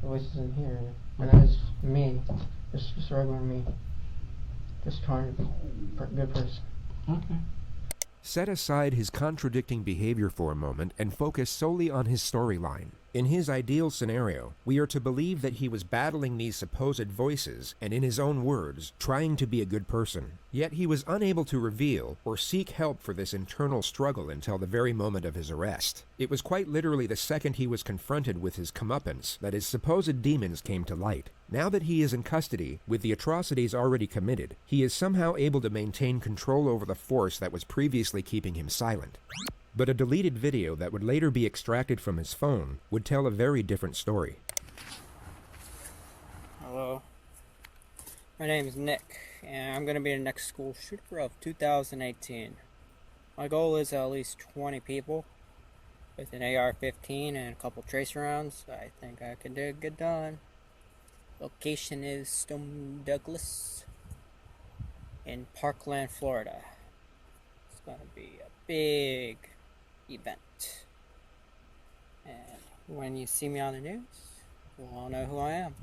voice isn't here, and that's me, just regular me, just trying to be a good person. Okay. Set aside his contradicting behavior for a moment and focus solely on his storyline. In his ideal scenario, we are to believe that he was battling these supposed voices and, in his own words, trying to be a good person. Yet he was unable to reveal or seek help for this internal struggle until the very moment of his arrest. It was quite literally the second he was confronted with his comeuppance that his supposed demons came to light. Now that he is in custody, with the atrocities already committed, he is somehow able to maintain control over the force that was previously keeping him silent. But a deleted video that would later be extracted from his phone would tell a very different story. Hello, my name is Nick, and I'm going to be the next school shooter of 2018. My goal is at least 20 people with an AR-15 and a couple tracer rounds. I think I can get done. Location is Stone Douglas in Parkland, Florida. It's going to be a big event, and when you see me on the news, you'll all know who I am.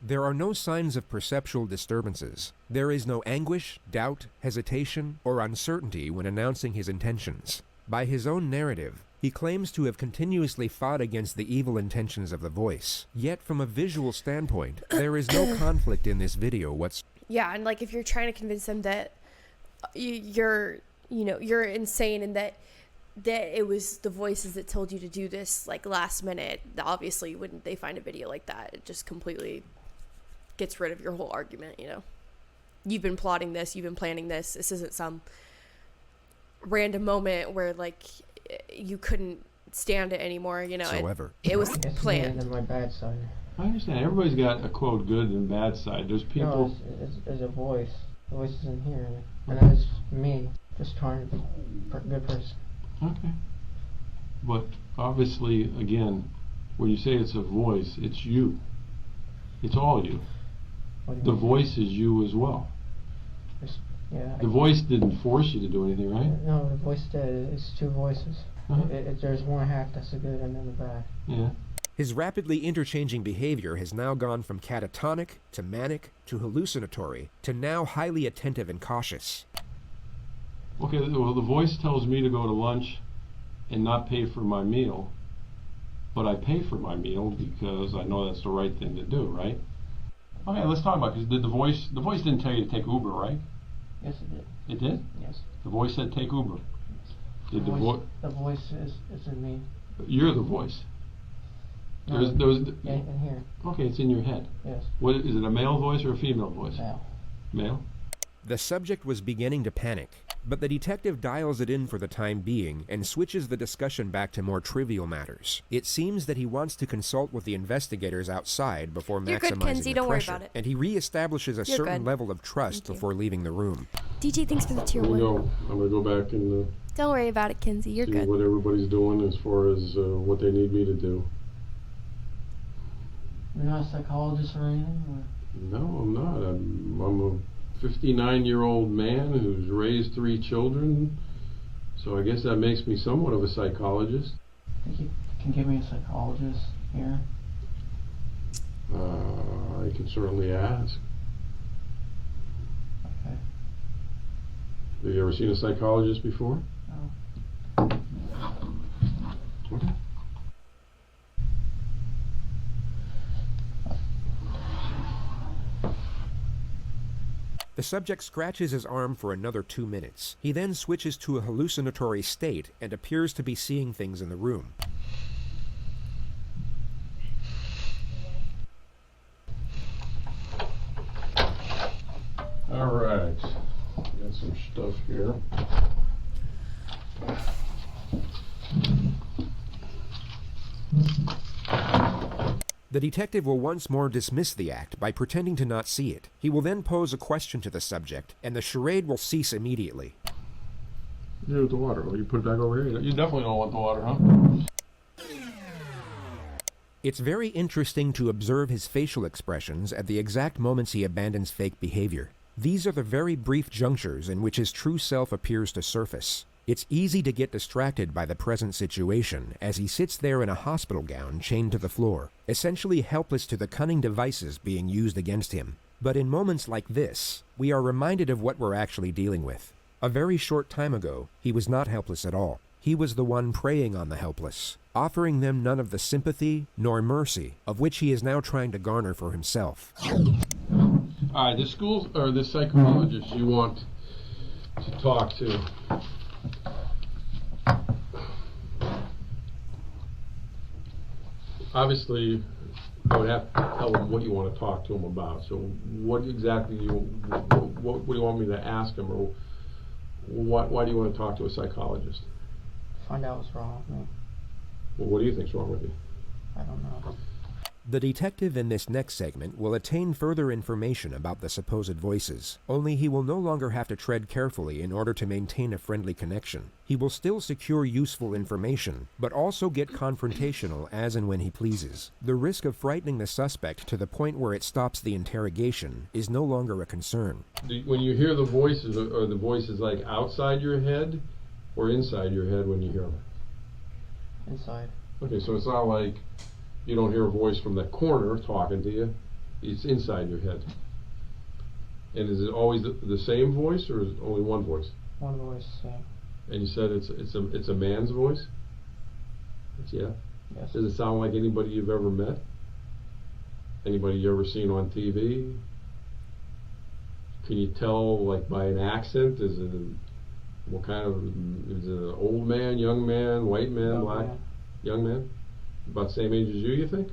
There are no signs of perceptual disturbances. There is no anguish, doubt, hesitation, or uncertainty when announcing his intentions. By his own narrative, he claims to have continuously fought against the evil intentions of the voice. Yet from a visual standpoint, there is no conflict in this video whatsoever. Yeah, and like if you're trying to convince them that you're insane and that it was the voices that told you to do this like last minute, obviously when they find a video like that, it just completely gets rid of your whole argument. You've been plotting this, you've been planning this isn't some random moment where like you couldn't stand it anymore. It was planned. It's me and my bad side. I understand. Everybody's got a quote good and bad side. There's people. No, it's a voice. The voice isn't here, and that's me, just trying to be a good person. Okay. But obviously, again, when you say it's a voice, it's you. It's all you. The voice is you as well. Yeah. The voice didn't force you to do anything, right? No, the voice did. It's two voices. There's one half that's the good and then the bad. Yeah. His rapidly interchanging behavior has now gone from catatonic to manic to hallucinatory to now highly attentive and cautious. Okay, well, the voice tells me to go to lunch and not pay for my meal, but I pay for my meal because I know that's the right thing to do, right? Okay, let's talk about it, because the voice didn't tell you to take Uber, right? Yes, it did. It did? Yes. The voice said take Uber. Did The voice is in me. You're the voice. No, in here. Okay, it's in your head. Yes. What is it, a male voice or a female voice? Male. Male? The subject was beginning to panic. But the detective dials it in for the time being and switches the discussion back to more trivial matters. It seems that he wants to consult with the investigators outside before You're good, maximizing Kenzie. the Don't worry pressure, about it. and he reestablishes a certain good. level of trust before leaving the room. DJ, thanks for the tier I'm 1. gonna go back and Don't worry about it, Kenzie. You're see good. what everybody's doing as far as what they need me to do. You're not a psychologist or anything? Or? No, I'm not. I'm a 59-year-old man who's raised 3 children, so I guess that makes me somewhat of a psychologist. Think you can give me a psychologist here? I can certainly ask. Okay. Have you ever seen a psychologist before? No. Okay. The subject scratches his arm for another 2 minutes. He then switches to a hallucinatory state and appears to be seeing things in the room. All right. Got some stuff here. The detective will once more dismiss the act by pretending to not see it. He will then pose a question to the subject, and the charade will cease immediately. You do with the water. Will you put it back over here? You definitely don't want the water, huh? It's very interesting to observe his facial expressions at the exact moments he abandons fake behavior. These are the very brief junctures in which his true self appears to surface. It's easy to get distracted by the present situation as he sits there in a hospital gown chained to the floor, essentially helpless to the cunning devices being used against him. But in moments like this, we are reminded of what we're actually dealing with. A very short time ago, he was not helpless at all. He was the one preying on the helpless, offering them none of the sympathy nor mercy of which he is now trying to garner for himself. All right, the psychologist you want to talk to. Obviously, I would have to tell him what you want to talk to him about. So, what exactly what do you want me to ask him, or why do you want to talk to a psychologist? Find out what's wrong with me. Well, what do you think's wrong with you? I don't know. The detective in this next segment will attain further information about the supposed voices, only he will no longer have to tread carefully in order to maintain a friendly connection. He will still secure useful information, but also get confrontational as and when he pleases. The risk of frightening the suspect to the point where it stops the interrogation is no longer a concern. When you hear the voices, are the voices like outside your head or inside your head when you hear them? Inside. Okay, so it's not like you don't hear a voice from the corner talking to you. It's inside your head. And is it always the same voice, or is it only one voice? One voice, same. And you said it's a man's voice? Yeah? Yes. Does it sound like anybody you've ever met? Anybody you ever seen on TV? Can you tell, like, by an accent? Is it an old man, young man, white man, Young black? man. Young man? About the same age as you think?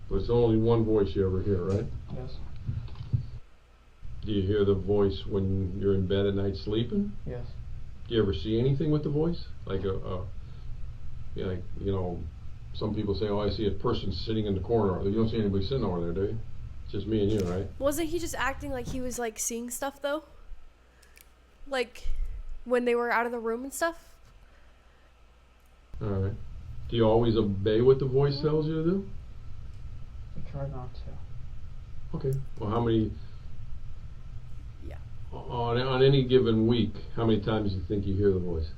But it's only one voice you ever hear, right? Yes. Do you hear the voice when you're in bed at night sleeping? Yes. Do you ever see anything with the voice? Like some people say, oh, I see a person sitting in the corner. You don't see anybody sitting over there, do you? It's just me and you, right? Wasn't he just acting like he was like seeing stuff though? Like when they were out of the room and stuff? Alright. Do you always obey what the voice tells you to do? I try not to. Okay. Well, how many... Yeah. On any given week, how many times do you think you hear the voice?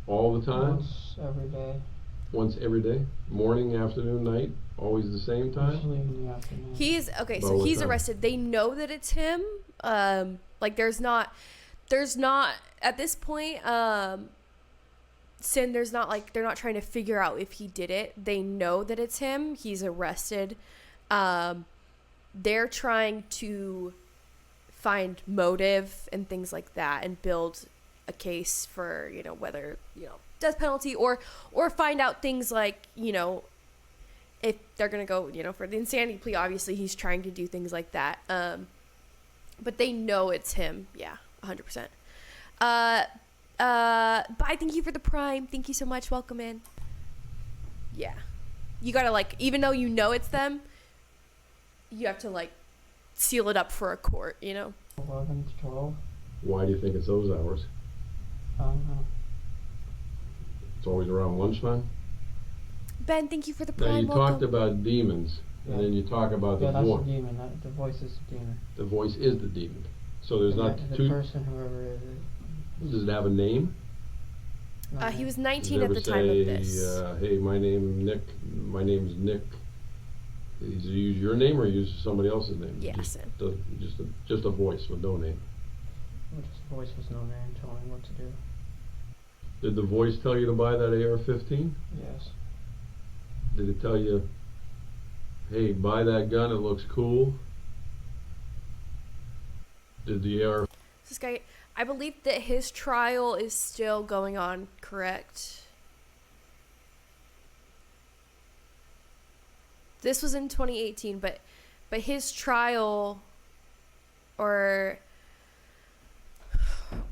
All the time? Once every day. Once every day? Morning, afternoon, night? Always the same time? Usually in the afternoon. He's okay, About so what he's time? arrested. They know that it's him. Like there's not at this point, Sin, there's not like they're not trying to figure out if he did it. They know that it's him. He's arrested. They're trying to find motive and things like that and build a case for, whether, death penalty or find out things like, if they're going to go, for the insanity plea. Obviously he's trying to do things like that. but they know it's him. Yeah, 100%. Bye. Thank you for the Prime. Thank you so much. Welcome in. Yeah, you gotta like, even though you know it's them, you have to like seal it up for a court. You know. 11 to 12. Why do you think it's those hours? I don't know. It's always around lunchtime? Ben, thank you for the Now Prime. you talked about demons, and then you talk about Yeah, the that's voice. the demon. The voice is the demon. The voice is the demon. So there's not the two. person, whoever it is. Does it have a name? He was Does 19 it at ever the time of say, this. hey, my name's Nick. Does he use your name or use somebody else's name? Yeah, Just a voice with no name. Just the voice was no name telling him what to do. Did the voice tell you to buy that AR-15? Yes. Did it tell you, hey, buy that gun, it looks cool? Did the AR... This guy, I believe that his trial is still going on, correct? This was in 2018, but his trial, or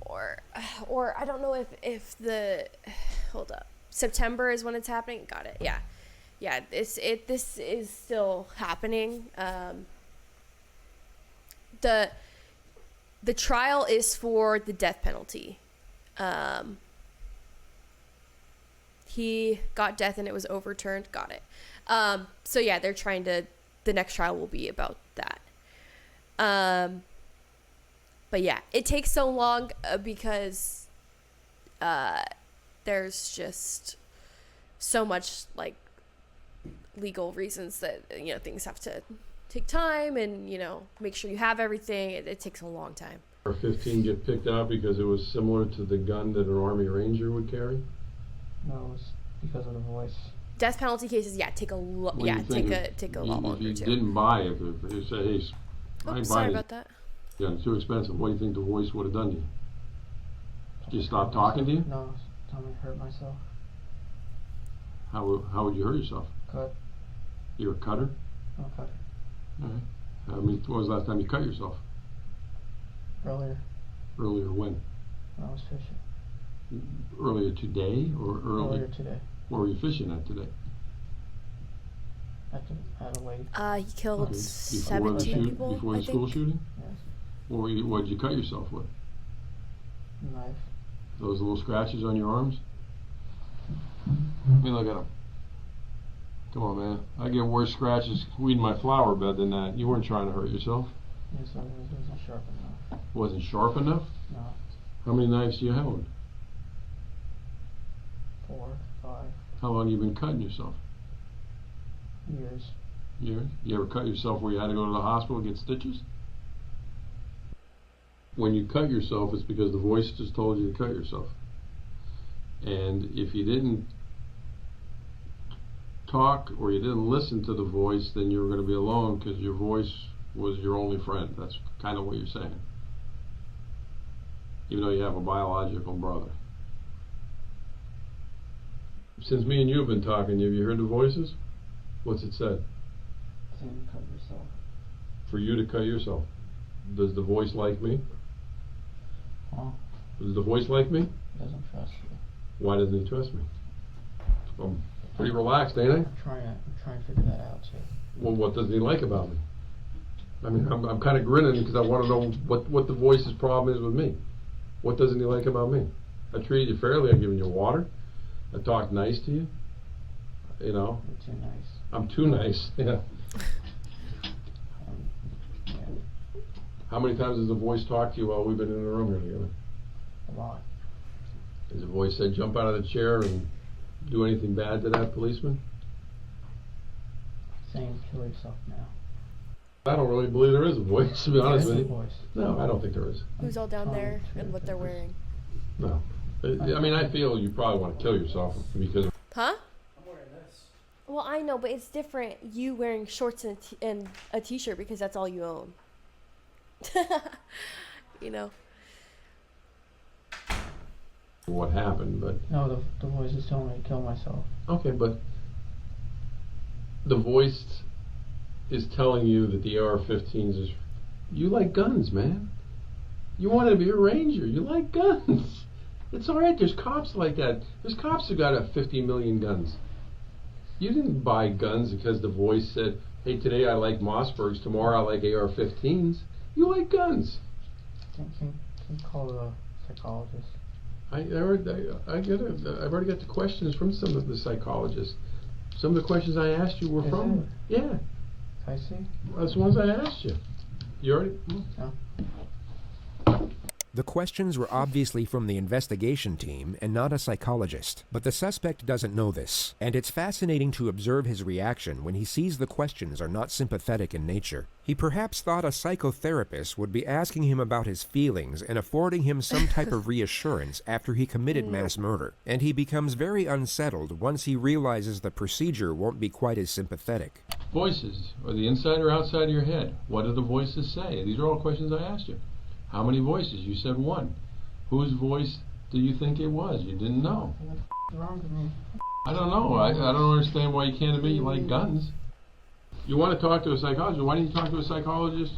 I don't know if the, hold up, September is when it's happening. Got it. Yeah. This is still happening. The trial is for the death penalty. He got death and it was overturned. Got it. So yeah, they're trying to, the next trial will be about that. But yeah, it takes so long because there's just so much like legal reasons that, you know, things have to take time and, you know, make sure you have everything. It takes a long time. AR-15 get picked out because it was similar to the gun that an Army Ranger would carry? No, it was because of the voice. Death penalty cases, yeah, take a lot longer If you too. didn't buy it, if you say, hey, I Sorry buy about that. Yeah, it's too expensive. What do you think the voice would have done to you? Just stop talking to you? No, tell me to hurt myself. How would you hurt yourself? Cut. You're a cutter? I'm a cutter. All right. When was the last time you cut yourself? Earlier. Earlier when? When I was fishing. Earlier today or Earlier today. Where were you fishing at today? At a lake. He killed 17 people, Before I the school think. shooting? Yes. What did you cut yourself with? Knife. Those little scratches on your arms? Let me look at them. Come on, man. I get worse scratches weeding my flower bed than that. You weren't trying to hurt yourself. Yes, it wasn't sharp enough. Wasn't sharp enough? No. How many knives do you have? 4, 5 How long have you been cutting yourself? years. Years? You ever cut yourself where you had to go to the hospital and get stitches? When you cut yourself, it's because the voice just told you to cut yourself. And if you didn't talk or you didn't listen to the voice, then you were going to be alone because your voice was your only friend. That's kind of what you're saying. Even though you have a biological brother. Since me and you have been talking, have you heard the voices? What's it said? Saying cut yourself. For you to cut yourself. Does the voice like me? Huh? Does the voice like me? He doesn't trust you. Why doesn't he trust me? I'm pretty relaxed, ain't I? I'm trying to figure that out too. Well, what doesn't he like about me? I mean, I'm kind of grinning because I want to know what the voice's problem is with me. What doesn't he like about me? I treated you fairly. I've given you water. I talked nice to you. You know. You're too nice. I'm too nice. Yeah. Yeah. How many times has the voice talked to you while we've been in the room here together? A lot. Has the voice said jump out of the chair and do anything bad to that policeman? Saying kill yourself now. I don't really believe there is a voice, to be honest with you. Voice. No, I don't think there is. Who's all down there and what they're wearing? No. I mean, I feel you probably want to kill yourself because... Huh? I'm wearing this. Well, I know, but it's different you wearing shorts and a t-shirt because that's all you own. You know? What happened, but... No, the voice is telling me to kill myself. Okay, but the voice is telling you that the AR-15s You like guns, man. You want to be a ranger. You like guns. It's all right. There's cops like that. There's cops who got 50 million guns. You didn't buy guns because the voice said, hey, today I like Mossbergs, tomorrow I like AR-15s. You like guns. Can you call the psychologist? I've already got the questions from some of the psychologists. Some of the questions I asked you were Is from. it? Yeah. I see. That's the ones I asked you. You already? No. The questions were obviously from the investigation team and not a psychologist, but the suspect doesn't know this, and it's fascinating to observe his reaction when he sees the questions are not sympathetic in nature. He perhaps thought a psychotherapist would be asking him about his feelings and affording him some type of reassurance after he committed mass murder, and he becomes very unsettled once he realizes the procedure won't be quite as sympathetic. Voices, are the inside or outside of your head? What do the voices say? These are all questions I asked you. How many voices? You said one. Whose voice do you think it was? You didn't know. What's wrong with me? I don't know. I don't understand why you can't admit you like guns. You want to talk to a psychologist. Why didn't you talk to a psychologist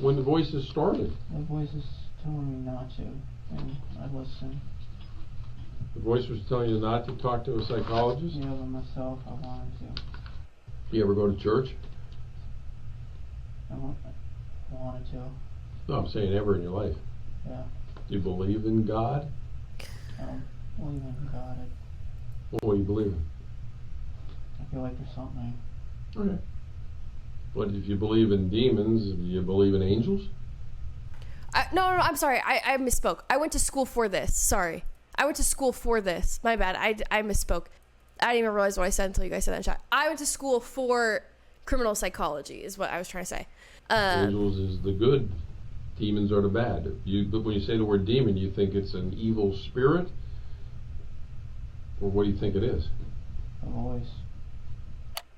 when the voices started? The voice is telling me not to, and I listen. The voice was telling you not to talk to a psychologist? Yeah, but myself, I wanted to. You ever go to church? I wanted to. No, I'm saying ever in your life. Yeah. Do you believe in God? I don't believe in God. What do you believe in? I feel like there's something. Okay. But if you believe in demons, do you believe in angels? No, I'm sorry. I misspoke. I went to school for this. Sorry. I went to school for this. My bad. I misspoke. I didn't even realize what I said until you guys said that in chat. I went to school for criminal psychology is what I was trying to say. Angels is the good. Demons are the bad. But when you say the word demon, you think it's an evil spirit? Or what do you think it is? A voice.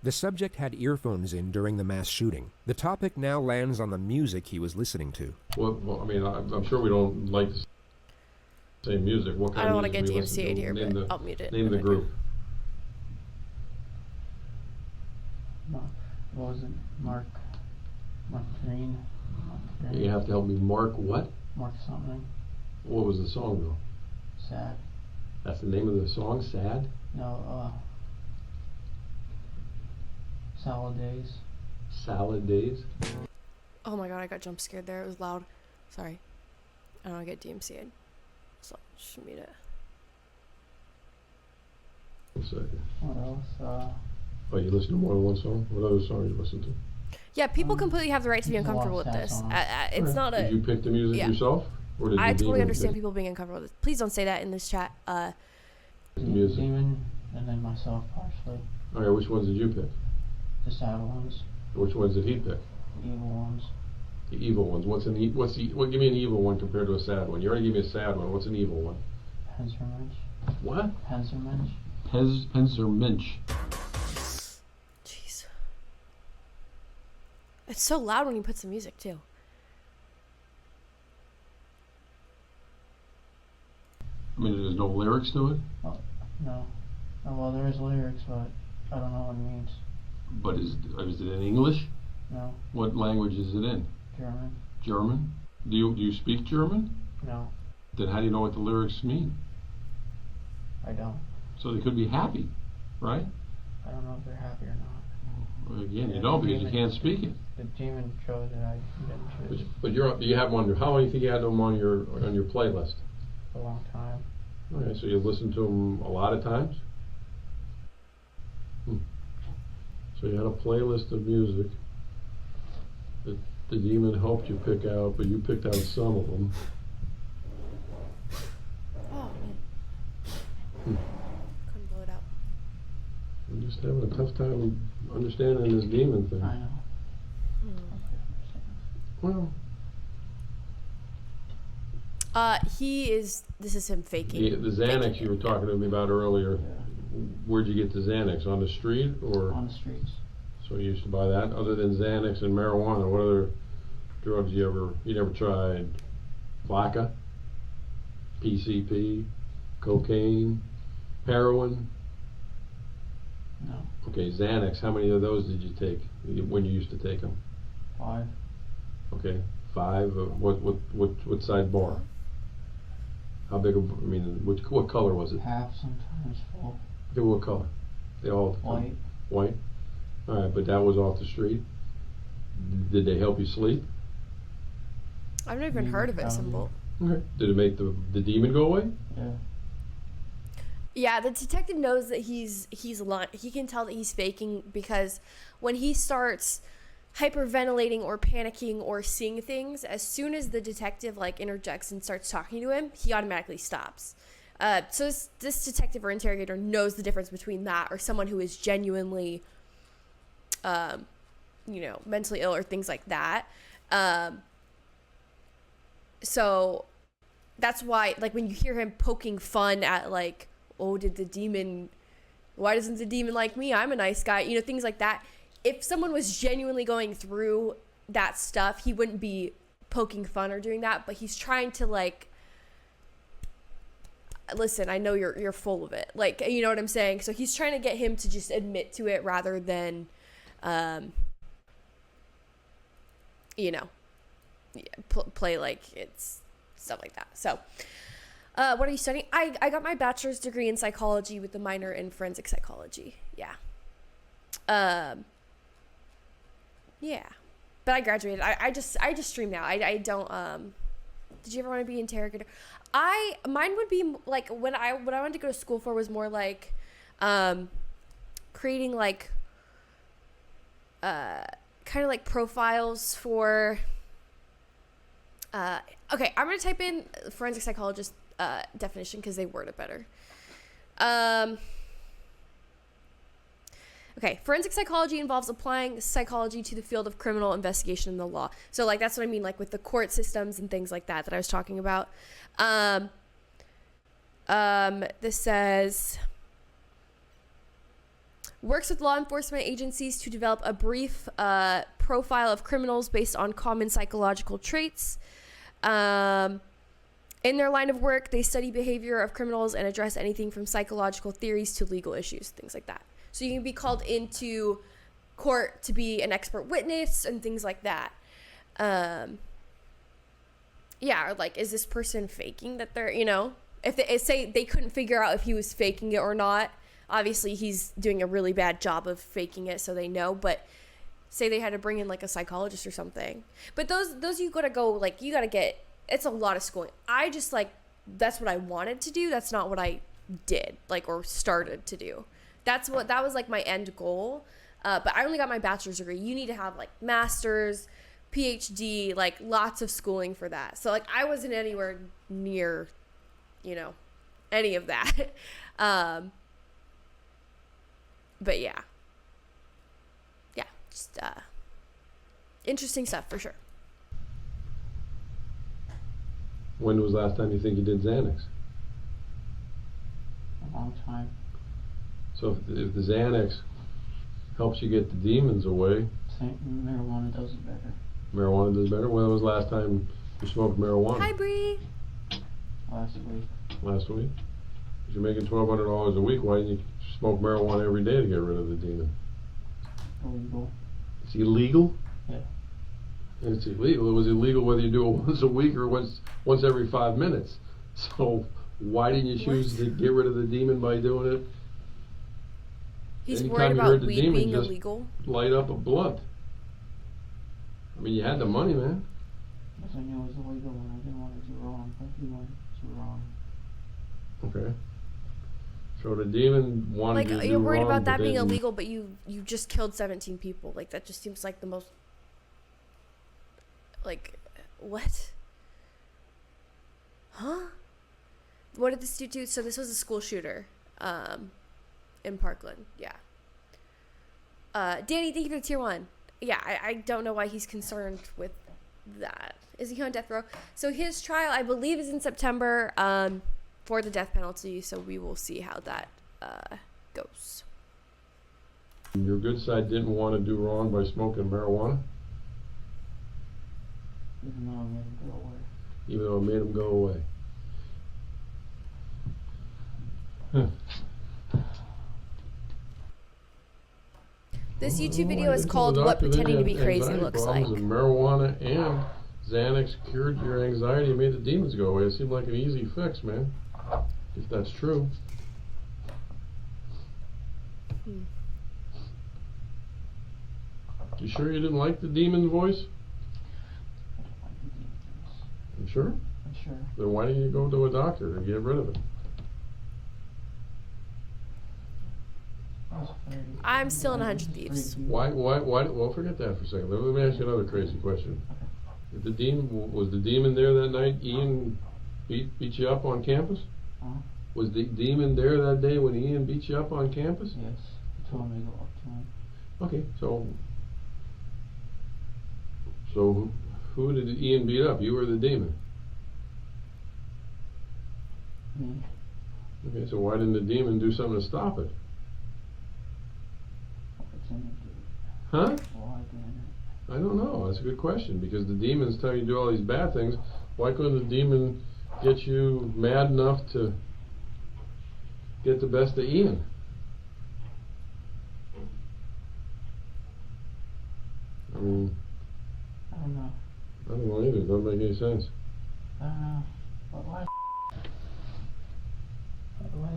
The subject had earphones in during the mass shooting. The topic now lands on the music he was listening to. Well, I mean, I'm sure we don't like the same music. What kind I don't of want to get music do you listen DMCA'd to? here, Name but I'll mute it. Name the group. What was it? Mark Green. You have to help me. Mark what? Mark something. What was the song though? Sad. That's the name of the song? Sad? No, Salad Days. Salad Days? Oh my god, I got jump scared there. It was loud. Sorry. I don't want to get DMCA'd. So, just mute it. What else? Oh, you listen to more than one song? What other songs you listen to? Yeah, people completely have the right to be uncomfortable with this. It's not a... Did you pick the music yourself? Or did I the totally demon understand pick? people being uncomfortable with this. Please don't say that in this chat. Music. Demon, and then myself partially. Alright, which ones did you pick? The sad ones. Which ones did he pick? The evil ones. The evil ones. Give me an evil one compared to a sad one. You already gave me a sad one. What's an evil one? Panzermensch. What? Panzermensch. Panzermensch. Jeez. It's so loud when he puts the music too. I mean, there's no lyrics to it? Oh, no. Oh, well, there is lyrics, but I don't know what it means. But is it in English? No. What language is it in? German. German? Do you speak German? No. Then how do you know what the lyrics mean? I don't. So they could be happy, right? I don't know if they're happy or not. Well, again, you don't because you can't speak it. The demon chose it. I didn't choose. But you have them on how long do you think you had them on your playlist? A long time. Okay, so you've listened to them a lot of times? So you had a playlist of music that the demon helped you pick out, but you picked out some of them. Oh man. Couldn't blow it out. I'm just having a tough time understanding this demon thing. I know. Well, this is him faking. the Xanax you were talking to me about earlier, where'd you get the Xanax? On the street or? On the streets. So you used to buy that? Other than Xanax and marijuana, what other drugs you never tried? Flakka? PCP? Cocaine? Heroin? No. Okay, Xanax, how many of those did you take when you used to take them? 5. Okay, 5. What size bar? How big? I mean, what color was it? Half, sometimes full. Okay, what color? They all White. White. All right, but that was off the street. Did they help you sleep? I've never even heard of it, Symbol. Okay. Did it make the demon go away? Yeah. Yeah, the detective knows that he's lying. He can tell that he's faking because when he starts hyperventilating or panicking or seeing things, as soon as the detective like interjects and starts talking to him, he automatically stops. So this detective or interrogator knows the difference between that or someone who is genuinely, mentally ill or things like that. So that's why, like, when you hear him poking fun at, like, oh, why doesn't the demon like me? I'm a nice guy. Things like that. If someone was genuinely going through that stuff, he wouldn't be poking fun or doing that. But he's trying to, like, listen, I know you're full of it. Like, you know what I'm saying? So he's trying to get him to just admit to it rather than, play like it's stuff like that. So, what are you studying? I got my bachelor's degree in psychology with a minor in forensic psychology. Yeah. Yeah. But I graduated. I just stream now. I don't, did you ever want to be interrogator? Mine would be like, what I wanted to go to school for was more like, creating like, kind of like profiles for, okay, I'm going to type in forensic psychologist definition because they word it better. Okay, forensic psychology involves applying psychology to the field of criminal investigation and the law. So, like, that's what I mean, like, with the court systems and things like that I was talking about. This says, works with law enforcement agencies to develop a brief profile of criminals based on common psychological traits. In their line of work, they study behavior of criminals and address anything from psychological theories to legal issues, things like that. So you can be called into court to be an expert witness and things like that. Yeah, or like, is this person faking that they're, if they say they couldn't figure out if he was faking it or not, obviously he's doing a really bad job of faking it, so they know, but say they had to bring in like a psychologist or something. But those you gotta go, like, you gotta get, it's a lot of schooling. I just, like, that's what I wanted to do. That's not what I did, like, or started to do. That was like my end goal. But I only got my bachelor's degree. You need to have like master's, PhD, like lots of schooling for that. So like I wasn't anywhere near, any of that. But yeah, just interesting stuff for sure. When was the last time you think you did Xanax? A long time. So if the Xanax helps you get the demons away, marijuana does it better. Marijuana does better? When was the last time you smoked marijuana? Hi, Bree. Last week. Last week? If you're making $1,200 a week, why didn't you smoke marijuana every day to get rid of the demon? Illegal. It's illegal? Yeah. It's illegal. It was illegal whether you do it once a week or once every 5 minutes. So why didn't you choose to get rid of the demon by doing it? He's Anytime worried you about heard the weed demon, being just illegal. light up a blunt. I mean, you had the money, man. Because I knew it was illegal and I didn't want to do wrong, but he wanted to do wrong. Okay. So the demon wanted Like, to do you're worried wrong, about that but being didn't. illegal, but you just killed 17 people. Like, that just seems like the most, like, what? Huh? What did this dude do? So this was a school shooter, in Parkland. Yeah. Danny, thank you for the tier 1. Yeah, I don't know why he's concerned with that. Is he on death row? So his trial, I believe, is in September, for the death penalty, so we will see how that goes. Your good side didn't want to do wrong by smoking marijuana? Even though I made him go away. Even though it made him go away. Huh. This YouTube Well, video is I called told the What doctor Pretending to they Be had Crazy anxiety Looks Like. problems, and marijuana and Xanax cured your anxiety and made the demons go away. It seemed like an easy fix, man. If that's true. You sure you didn't like the demon's voice? You sure? I'm sure. Then why didn't you go to a doctor and get rid of it? I'm still in 100 Thieves. Why, well, forget that for a second. Let me ask you another crazy question. If the demon, was the demon there that night? Ian beat you up on campus? Huh? Was the demon there that day when Ian beat you up on campus? Yes. He told me to go up to him. Okay, so who did Ian beat up? You or the demon? Me. Okay, so why didn't the demon do something to stop it? Huh? Why didn't it? I don't know. That's a good question, because the demons tell you to do all these bad things. Why couldn't the demon get you mad enough to get the best of Ian? I mean, I don't know. I don't know either. It doesn't make any sense. I don't know. Why? Why?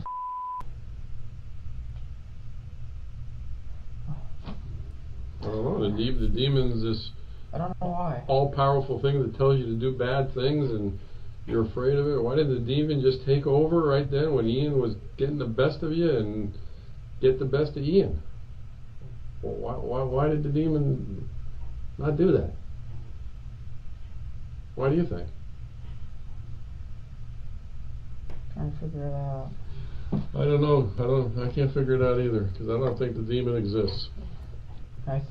I don't know. The demon's this I don't know why. all-powerful thing that tells you to do bad things, and you're afraid of it. Why did the demon just take over right then when Ian was getting the best of you and get the best of Ian? Well, why did the demon not do that? Why do you think? Trying to figure it out. I don't know. I can't figure it out either, because I don't think the demon exists. I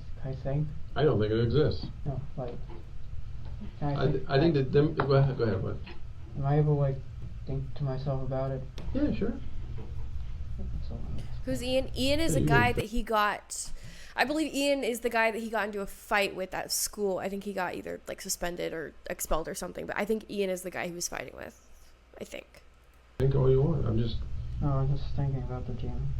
think. I don't think it exists. No, like. I think that go ahead, bud. Am I able to like think to myself about it? Yeah, sure. Who's Ian? Ian is a guy that he got. I believe Ian is the guy that he got into a fight with at school. I think he got either like suspended or expelled or something. But I think Ian is the guy he was fighting with. I think. Think all you want. I'm just thinking about the demon.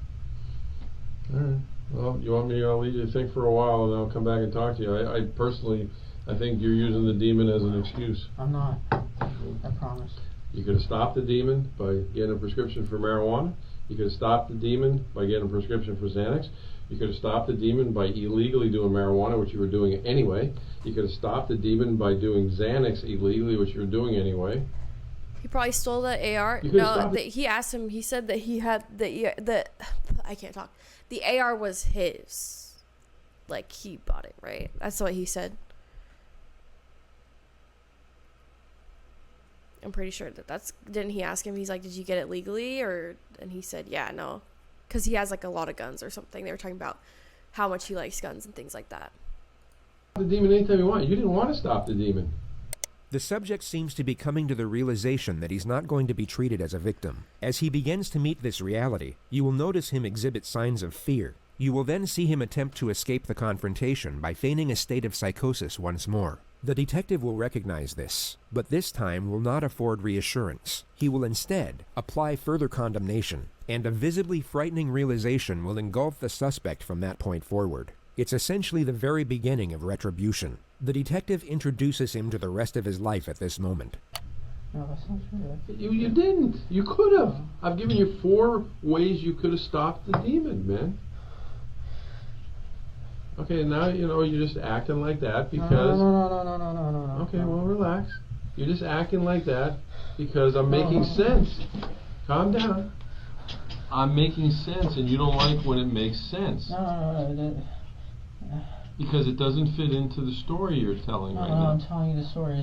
Alright. Well, you want me, I'll leave you to think for a while and I'll come back and talk to you. I personally, I think you're using the demon as an excuse. I'm not. I promise. You could have stopped the demon by getting a prescription for marijuana. You could have stopped the demon by getting a prescription for Xanax. You could have stopped the demon by illegally doing marijuana, which you were doing anyway. You could have stopped the demon by doing Xanax illegally, which you were doing anyway. He probably stole the AR. No, he asked him. He said that he had the I can't talk. The AR was his. Like, he bought it, right? That's what he said. I'm pretty sure that's. Didn't he ask him? He's like, did you get it legally? And he said, yeah, no, because he has like a lot of guns or something. They were talking about how much he likes guns and things like that. The demon anytime you want. You didn't want to stop the demon. The subject seems to be coming to the realization that he's not going to be treated as a victim. As he begins to meet this reality, you will notice him exhibit signs of fear. You will then see him attempt to escape the confrontation by feigning a state of psychosis once more. The detective will recognize this, but this time will not afford reassurance. He will instead apply further condemnation, and a visibly frightening realization will engulf the suspect from that point forward. It's essentially the very beginning of retribution. The detective introduces him to the rest of his life at this moment. No, that's not true. You didn't. You could have. I've given you 4 ways you could have stopped the demon, man. Okay, now you're just acting like that because... No. Okay, well, relax. You're just acting like that because I'm making sense. Calm down. I'm making sense, and you don't like when it makes sense. No. Because it doesn't fit into the story you're telling right now. No, I'm telling you the story.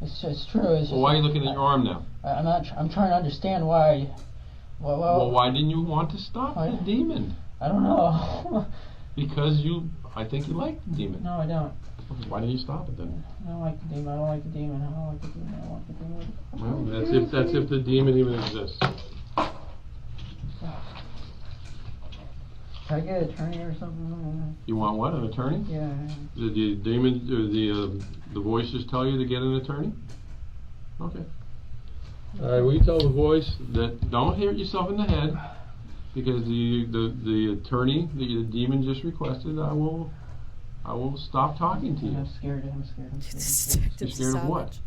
It's true. Well, why are you looking at your arm now? I'm trying to understand why. Well, why didn't you want to stop the demon? I don't know. Because I think you like the demon. No, I don't. Why didn't you stop it then? I don't like the demon. I don't like the demon. I don't like the demon. I don't like the demon. Well, that's if the demon even exists. Can I get an attorney or something? You want what? An attorney? Yeah. Did the demon or the voices tell you to get an attorney? Okay. All right. Will you tell the voice that don't hit yourself in the head? because the attorney the demon just requested, I will stop talking to you. I'm scared. You're scared of what?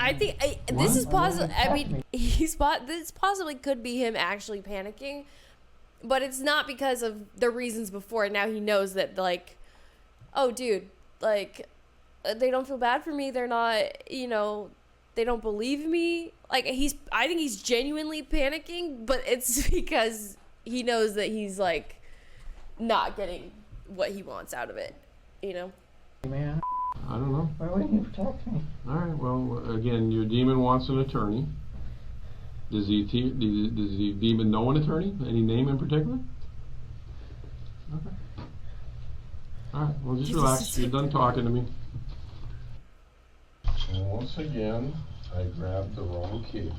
I think this is possible. I mean, this possibly could be him actually panicking, but it's not because of the reasons before. Now he knows that, like, oh, dude, like, they don't feel bad for me. They're not, they don't believe me. Like, I think he's genuinely panicking, but it's because he knows that he's, like, not getting what he wants out of it, Man, I don't know. why wouldn't you protect me? All right. Well, again, your demon wants an attorney. Does the demon know an attorney? Any name in particular? Okay. All right. Well, just relax. You're done talking to me. And once again, I grabbed the wrong key.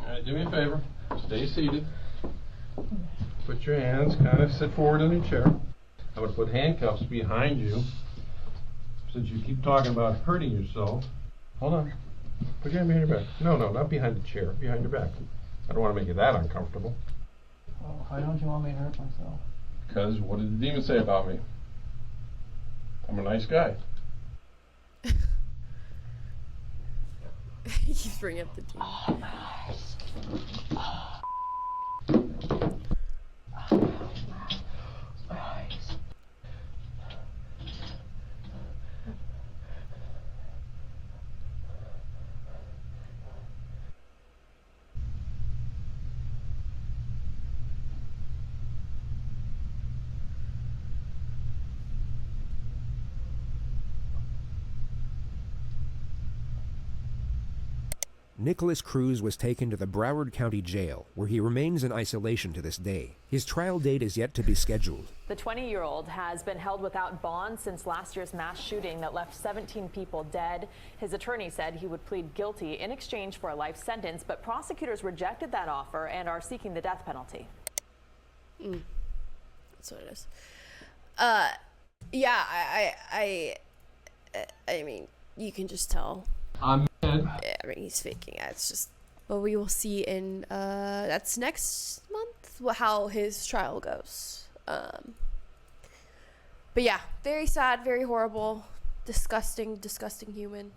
Alright, do me a favor. Stay seated. Put your hands, kind of sit forward in your chair. I'm going to put handcuffs behind you. Since you keep talking about hurting yourself. Hold on. Put your hand behind your back. No, not behind the chair. Behind your back. I don't want to make you that uncomfortable. Oh, why don't you want me to hurt myself? Because what did the demon say about me? I'm a nice guy. He's bringing up the demon. Oh, nice. Nicholas Cruz was taken to the Broward County Jail, where he remains in isolation to this day. His trial date is yet to be scheduled. The 20-year-old has been held without bond since last year's mass shooting that left 17 people dead. His attorney said he would plead guilty in exchange for a life sentence, but prosecutors rejected that offer and are seeking the death penalty. That's what it is. Yeah, I mean, you can just tell. I'm mad. Yeah, I mean, he's faking it. It's just, well, we will see in that's next month how his trial goes. But yeah, very sad, very horrible, disgusting human.